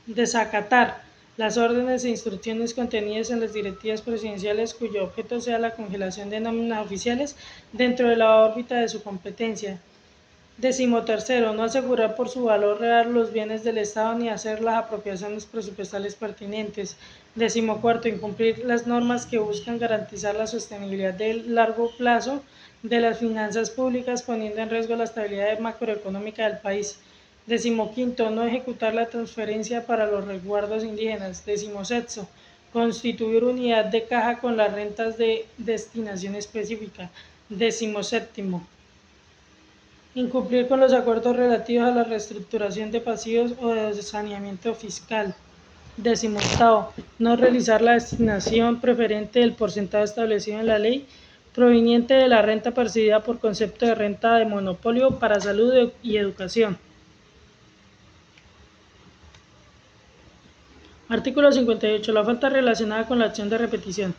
desacatar las órdenes e instrucciones contenidas en las directivas presidenciales cuyo objeto sea la congelación de nóminas oficiales dentro de la órbita de su competencia. 13, no asegurar por su valor real los bienes del Estado ni hacer las apropiaciones presupuestales pertinentes. 14, incumplir las normas que buscan garantizar la sostenibilidad del largo plazo de las finanzas públicas, poniendo en riesgo la estabilidad macroeconómica del país. 15, no ejecutar la transferencia para los resguardos indígenas. 16, constituir unidad de caja con las rentas de destinación específica. 17, incumplir con los acuerdos relativos a la reestructuración de pasivos o de saneamiento fiscal. 18, no realizar la destinación preferente del porcentaje establecido en la ley proveniente de la renta percibida por concepto de renta de monopolio para salud y educación. Artículo 58. La falta relacionada con la acción de repetición.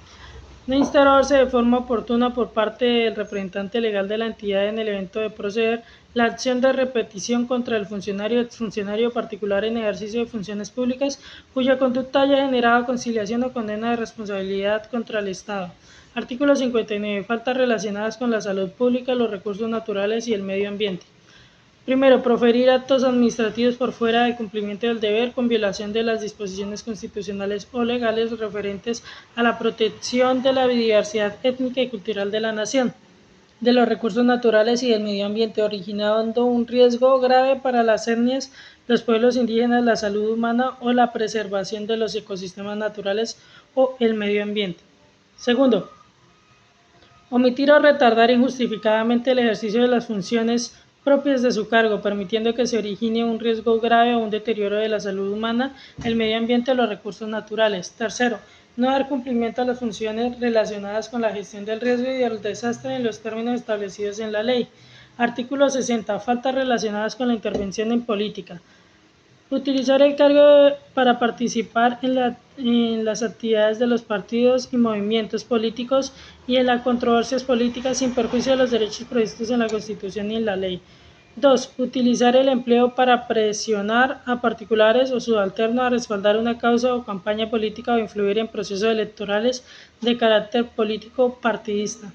No instaurarse de forma oportuna por parte del representante legal de la entidad en el evento de proceder la acción de repetición contra el funcionario o exfuncionario particular en ejercicio de funciones públicas cuya conducta haya generado conciliación o condena de responsabilidad contra el Estado. Artículo 59. Faltas relacionadas con la salud pública, los recursos naturales y el medio ambiente. Primero, proferir actos administrativos por fuera de cumplimiento del deber con violación de las disposiciones constitucionales o legales referentes a la protección de la biodiversidad étnica y cultural de la nación, de los recursos naturales y del medio ambiente, originando un riesgo grave para las etnias, los pueblos indígenas, la salud humana o la preservación de los ecosistemas naturales o el medio ambiente. Segundo, omitir o retardar injustificadamente el ejercicio de las funciones propias de su cargo, permitiendo que se origine un riesgo grave o un deterioro de la salud humana, el medio ambiente o los recursos naturales. Tercero, no dar cumplimiento a las funciones relacionadas con la gestión del riesgo y del desastre en los términos establecidos en la ley. Artículo 60. Faltas relacionadas con la intervención en política. Utilizar el cargo para participar en las actividades de los partidos y movimientos políticos y en las controversias políticas sin perjuicio de los derechos previstos en la Constitución y en la ley. 2. Utilizar el empleo para presionar a particulares o subalternos a respaldar una causa o campaña política o influir en procesos electorales de carácter político partidista.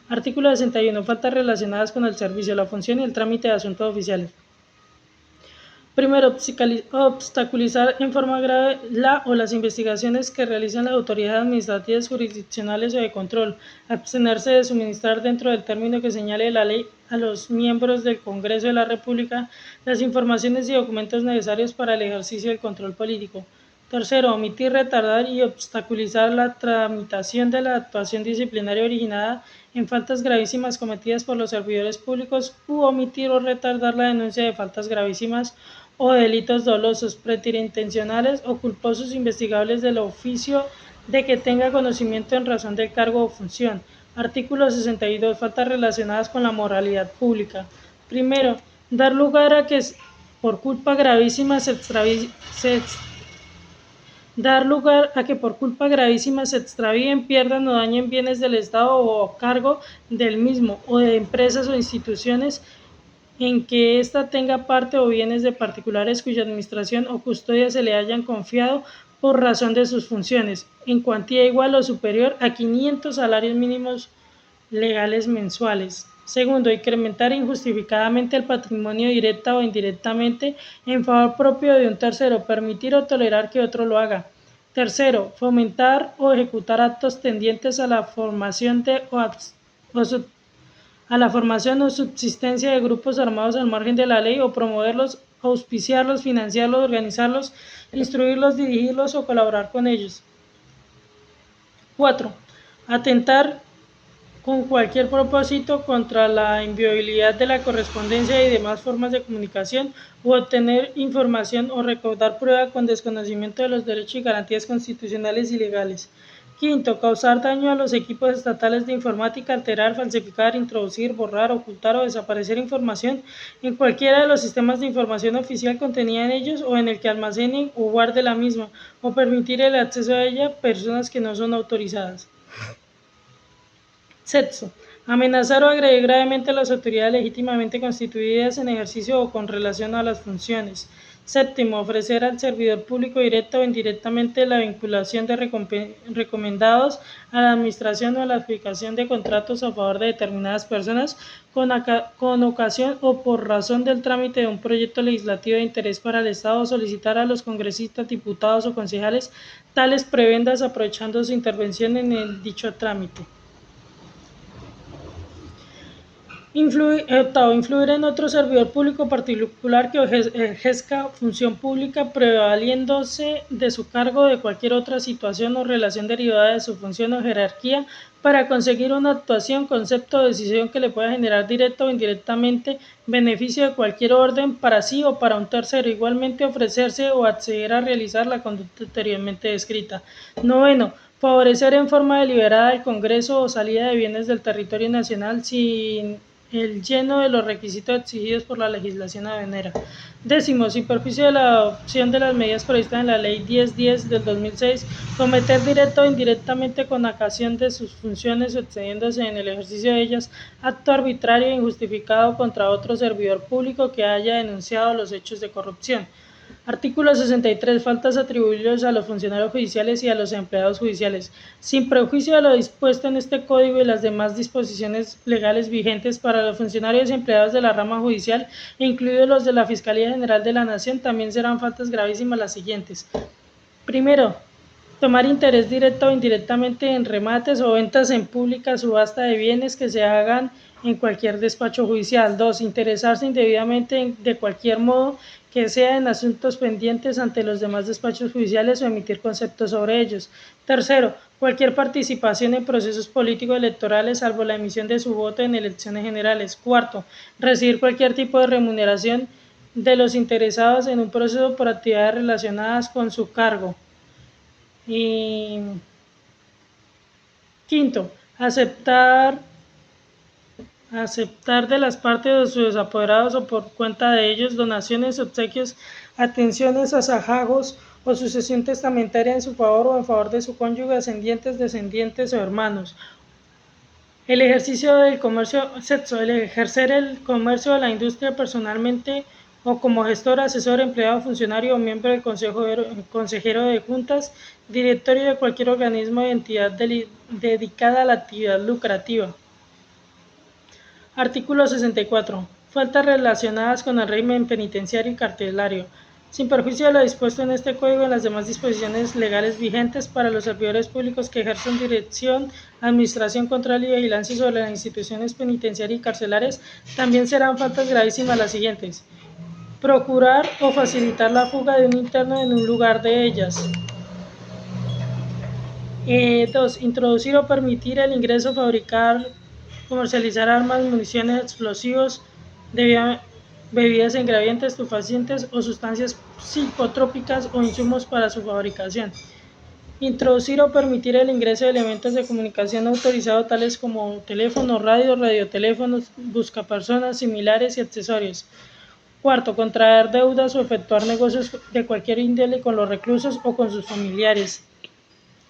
Artículo 61. Faltas relacionadas con el servicio, la función y el trámite de asuntos oficiales. Primero, obstaculizar en forma grave la o las investigaciones que realizan las autoridades administrativas, jurisdiccionales o de control. Abstenerse de suministrar dentro del término que señale la ley a los miembros del Congreso de la República las informaciones y documentos necesarios para el ejercicio del control político. Tercero, omitir, retardar y obstaculizar la tramitación de la actuación disciplinaria originada en faltas gravísimas cometidas por los servidores públicos u omitir o retardar la denuncia de faltas gravísimas o delitos dolosos, preterintencionales o culposos investigables del oficio de que tenga conocimiento en razón del cargo o función. Artículo 62. Faltas relacionadas con la moralidad pública. Primero, dar lugar a que por culpa gravísima se extravíen, pierdan o dañen bienes del Estado o a cargo del mismo o de empresas o instituciones en que ésta tenga parte o bienes de particulares cuya administración o custodia se le hayan confiado por razón de sus funciones, en cuantía igual o superior a 500 salarios mínimos legales mensuales. Segundo, incrementar injustificadamente el patrimonio directa o indirectamente en favor propio de un tercero, permitir o tolerar que otro lo haga. Tercero, fomentar o ejecutar actos tendientes a la formación o subsistencia de grupos armados al margen de la ley o promoverlos, auspiciarlos, financiarlos, organizarlos, instruirlos, dirigirlos o colaborar con ellos. 4. Atentar con cualquier propósito contra la inviolabilidad de la correspondencia y demás formas de comunicación u obtener información o recaudar prueba con desconocimiento de los derechos y garantías constitucionales y legales. Quinto, causar daño a los equipos estatales de informática, alterar, falsificar, introducir, borrar, ocultar o desaparecer información en cualquiera de los sistemas de información oficial contenida en ellos o en el que almacenen o guarde la misma, o permitir el acceso a ella a personas que no son autorizadas. Sexto, amenazar o agredir gravemente a las autoridades legítimamente constituidas en ejercicio o con relación a las funciones. Séptimo, ofrecer al servidor público directa o indirectamente la vinculación de recomendados a la administración o a la adjudicación de contratos a favor de determinadas personas con ocasión o por razón del trámite de un proyecto legislativo de interés para el Estado, solicitar a los congresistas, diputados o concejales tales prebendas aprovechando su intervención en dicho trámite. Influir en otro servidor público particular que ejerza función pública prevaliéndose de su cargo o de cualquier otra situación o relación derivada de su función o jerarquía para conseguir una actuación, concepto o decisión que le pueda generar directa o indirectamente beneficio de cualquier orden para sí o para un tercero. Igualmente ofrecerse o acceder a realizar la conducta anteriormente descrita. Noveno, favorecer en forma deliberada el Congreso o salida de bienes del territorio nacional sin el lleno de los requisitos exigidos por la legislación aduanera. Décimo, sin perjuicio de la adopción de las medidas previstas en la Ley 1010 del 2006, cometer directa o indirectamente con ocasión de sus funciones o excediéndose en el ejercicio de ellas, acto arbitrario e injustificado contra otro servidor público que haya denunciado los hechos de corrupción. Artículo 63. Faltas atribuibles a los funcionarios judiciales y a los empleados judiciales. Sin prejuicio de lo dispuesto en este Código y las demás disposiciones legales vigentes para los funcionarios y empleados de la rama judicial, incluidos los de la Fiscalía General de la Nación, también serán faltas gravísimas las siguientes. Primero, tomar interés directo o indirectamente en remates o ventas en pública subasta de bienes que se hagan en cualquier despacho judicial. 2. Interesarse indebidamente de cualquier modo que sea en asuntos pendientes ante los demás despachos judiciales o emitir conceptos sobre ellos. Tercero, cualquier participación en procesos políticos electorales salvo la emisión de su voto en elecciones generales. Cuarto, recibir cualquier tipo de remuneración de los interesados en un proceso por actividades relacionadas con su cargo. Y quinto, aceptar de las partes de sus apoderados o por cuenta de ellos donaciones, obsequios, atenciones, asajagos o sucesión testamentaria en su favor o en favor de su cónyuge, ascendientes, descendientes o hermanos. El ejercicio del comercio, sexto, el ejercer el comercio de la industria personalmente o como gestor, asesor, empleado, funcionario o miembro del consejero de juntas, directorio de cualquier organismo o entidad dedicada a la actividad lucrativa. Artículo 64. Faltas relacionadas con el régimen penitenciario y carcelario. Sin perjuicio de lo dispuesto en este Código y en las demás disposiciones legales vigentes para los servidores públicos que ejercen dirección, administración, control y vigilancia sobre las instituciones penitenciarias y carcelarias, también serán faltas gravísimas las siguientes. Procurar o facilitar la fuga de un interno en un lugar de ellas. 2. Introducir o permitir el ingreso, fabricar, comercializar armas, municiones, explosivos, bebidas ingredientes, estupefacientes o sustancias psicotrópicas o insumos para su fabricación. Introducir o permitir el ingreso de elementos de comunicación autorizados tales como teléfonos, radios, radioteléfonos, buscapersonas, similares y accesorios. Cuarto, contraer deudas o efectuar negocios de cualquier índole con los reclusos o con sus familiares.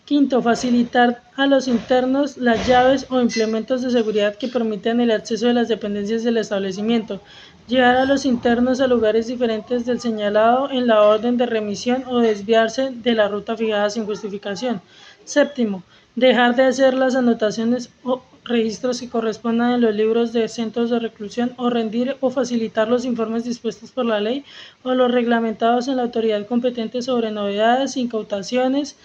Quinto, facilitar a los internos las llaves o implementos de seguridad que permitan el acceso de las dependencias del establecimiento. Llevar a los internos a lugares diferentes del señalado en la orden de remisión o desviarse de la ruta fijada sin justificación. Séptimo, dejar de hacer las anotaciones o registros que correspondan en los libros de centros de reclusión o rendir o facilitar los informes dispuestos por la ley o los reglamentados en la autoridad competente sobre novedades, incautaciones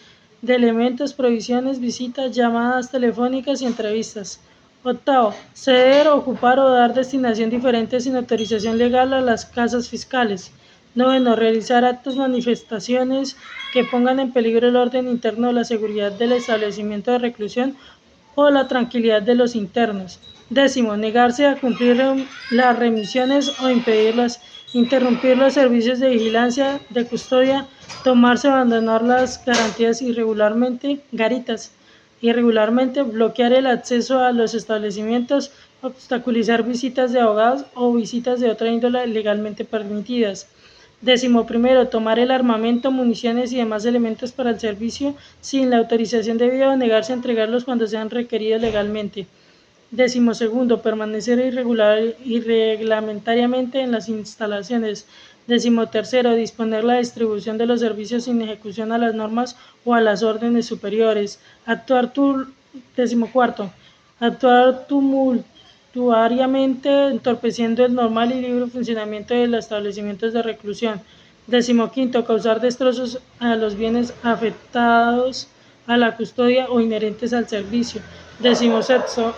de elementos, provisiones, visitas, llamadas telefónicas y entrevistas. Octavo, ceder, ocupar o dar destinación diferente sin autorización legal a las casas fiscales. Noveno, realizar actos, manifestaciones que pongan en peligro el orden interno o la seguridad del establecimiento de reclusión o la tranquilidad de los internos. Décimo, negarse a cumplir las remisiones o impedirlas, interrumpir los servicios de vigilancia, de custodia, tomarse o abandonar las garantías irregularmente, bloquear el acceso a los establecimientos, obstaculizar visitas de abogados o visitas de otra índole legalmente permitidas. 11. Tomar el armamento, municiones y demás elementos para el servicio sin la autorización debida o negarse a entregarlos cuando sean requeridos legalmente. 12. Permanecer irreglamentariamente en las instalaciones. 13º, disponer la distribución de los servicios sin ejecución a las normas o a las órdenes superiores. 14º, actuar tumultuariamente, entorpeciendo el normal y libre funcionamiento de los establecimientos de reclusión. 15º, causar destrozos a los bienes afectados a la custodia o inherentes al servicio. 16º,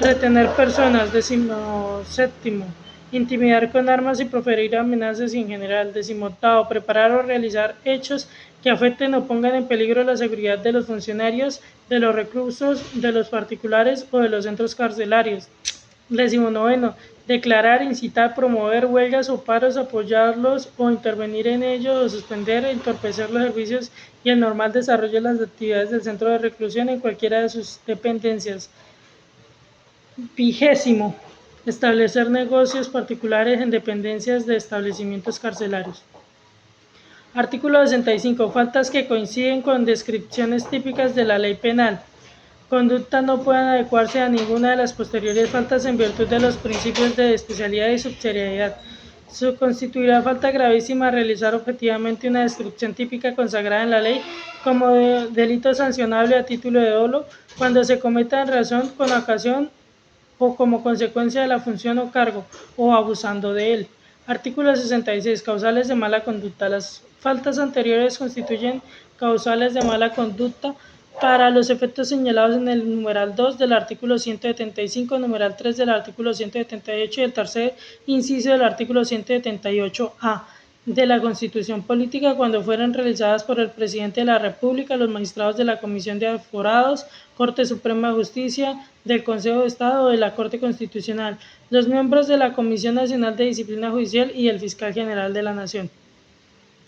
retener personas. 17º, intimidar con armas y proferir amenazas en general. 18º, preparar o realizar hechos que afecten o pongan en peligro la seguridad de los funcionarios, de los reclusos, de los particulares o de los centros carcelarios. 19º, declarar, incitar, promover huelgas o paros, apoyarlos o intervenir en ellos o suspender, entorpecer los servicios y el normal desarrollo de las actividades del centro de reclusión en cualquiera de sus dependencias. 20º, establecer negocios particulares en dependencias de establecimientos carcelarios. Artículo 65. Faltas que coinciden con descripciones típicas de la ley penal. Conducta no pueden adecuarse a ninguna de las posteriores faltas en virtud de los principios de especialidad y subsidiariedad. Constituirá falta gravísima realizar objetivamente una descripción típica consagrada en la ley como delito sancionable a título de dolo cuando se cometa en razón, con ocasión o como consecuencia de la función o cargo, o abusando de él. Artículo 66. Causales de mala conducta. Las faltas anteriores constituyen causales de mala conducta para los efectos señalados en el numeral 2 del artículo 175, numeral 3 del artículo 178 y el tercer inciso del artículo 178A de la Constitución Política cuando fueran realizadas por el Presidente de la República, los magistrados de la Comisión de Aforados, Corte Suprema de Justicia, del Consejo de Estado o de la Corte Constitucional, los miembros de la Comisión Nacional de Disciplina Judicial y el Fiscal General de la Nación.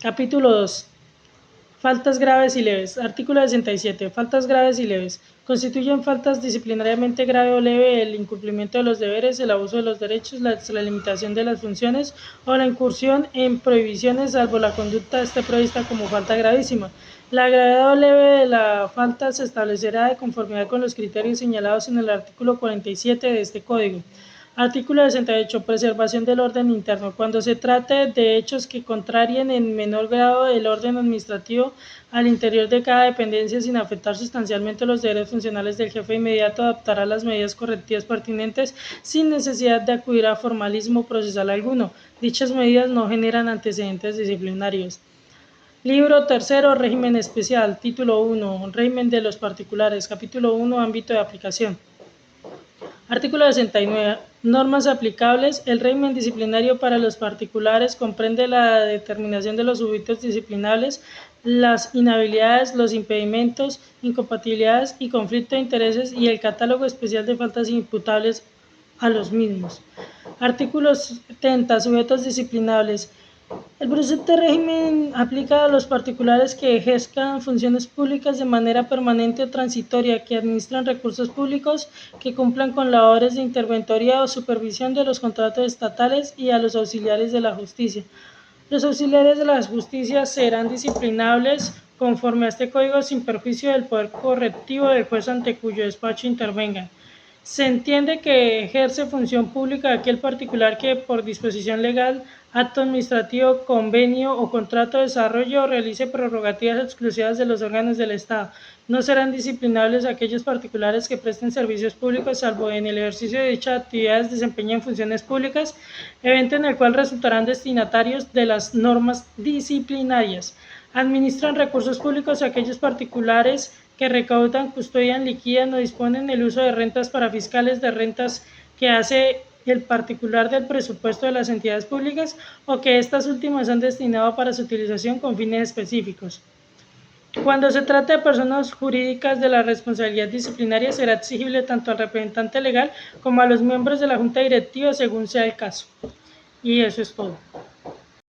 Capítulo 2. Faltas graves y leves. Artículo 67. Faltas graves y leves. Constituyen faltas disciplinariamente grave o leve el incumplimiento de los deberes, el abuso de los derechos, la extralimitación de las funciones o la incursión en prohibiciones, salvo la conducta esté prevista como falta gravísima. La gravedad o leve de la falta se establecerá de conformidad con los criterios señalados en el artículo 47 de este Código. Artículo 68. Preservación del orden interno. Cuando se trate de hechos que contrarien en menor grado el orden administrativo al interior de cada dependencia sin afectar sustancialmente los deberes funcionales del jefe inmediato, adoptará las medidas correctivas pertinentes sin necesidad de acudir a formalismo procesal alguno. Dichas medidas no generan antecedentes disciplinarios. Libro tercero, régimen especial. Título 1, régimen de los particulares. Capítulo 1, ámbito de aplicación. Artículo 69. Normas aplicables. El régimen disciplinario para los particulares comprende la determinación de los sujetos disciplinables, las inhabilidades, los impedimentos, incompatibilidades y conflicto de intereses y el catálogo especial de faltas imputables a los mismos. Artículo 70. Sujetos disciplinables. El presente régimen aplica a los particulares que ejerzan funciones públicas de manera permanente o transitoria, que administran recursos públicos, que cumplan con labores de interventoría o supervisión de los contratos estatales y a los auxiliares de la justicia. Los auxiliares de la justicia serán disciplinables conforme a este código sin perjuicio del poder correctivo del juez ante cuyo despacho intervengan. Se entiende que ejerce función pública aquel particular que por disposición legal, acto administrativo, convenio o contrato de desarrollo realice prerrogativas exclusivas de los órganos del Estado. No serán disciplinables aquellos particulares que presten servicios públicos, salvo en el ejercicio de dichas actividades desempeñen funciones públicas, evento en el cual resultarán destinatarios de las normas disciplinarias. Administran recursos públicos aquellos particulares que recaudan, custodian, liquidan o disponen el uso de rentas para fiscales de rentas que hace el particular del presupuesto de las entidades públicas o que estas últimas han destinado para su utilización con fines específicos. Cuando se trate de personas jurídicas de la responsabilidad disciplinaria será exigible tanto al representante legal como a los miembros de la junta directiva según sea el caso. Y eso es todo.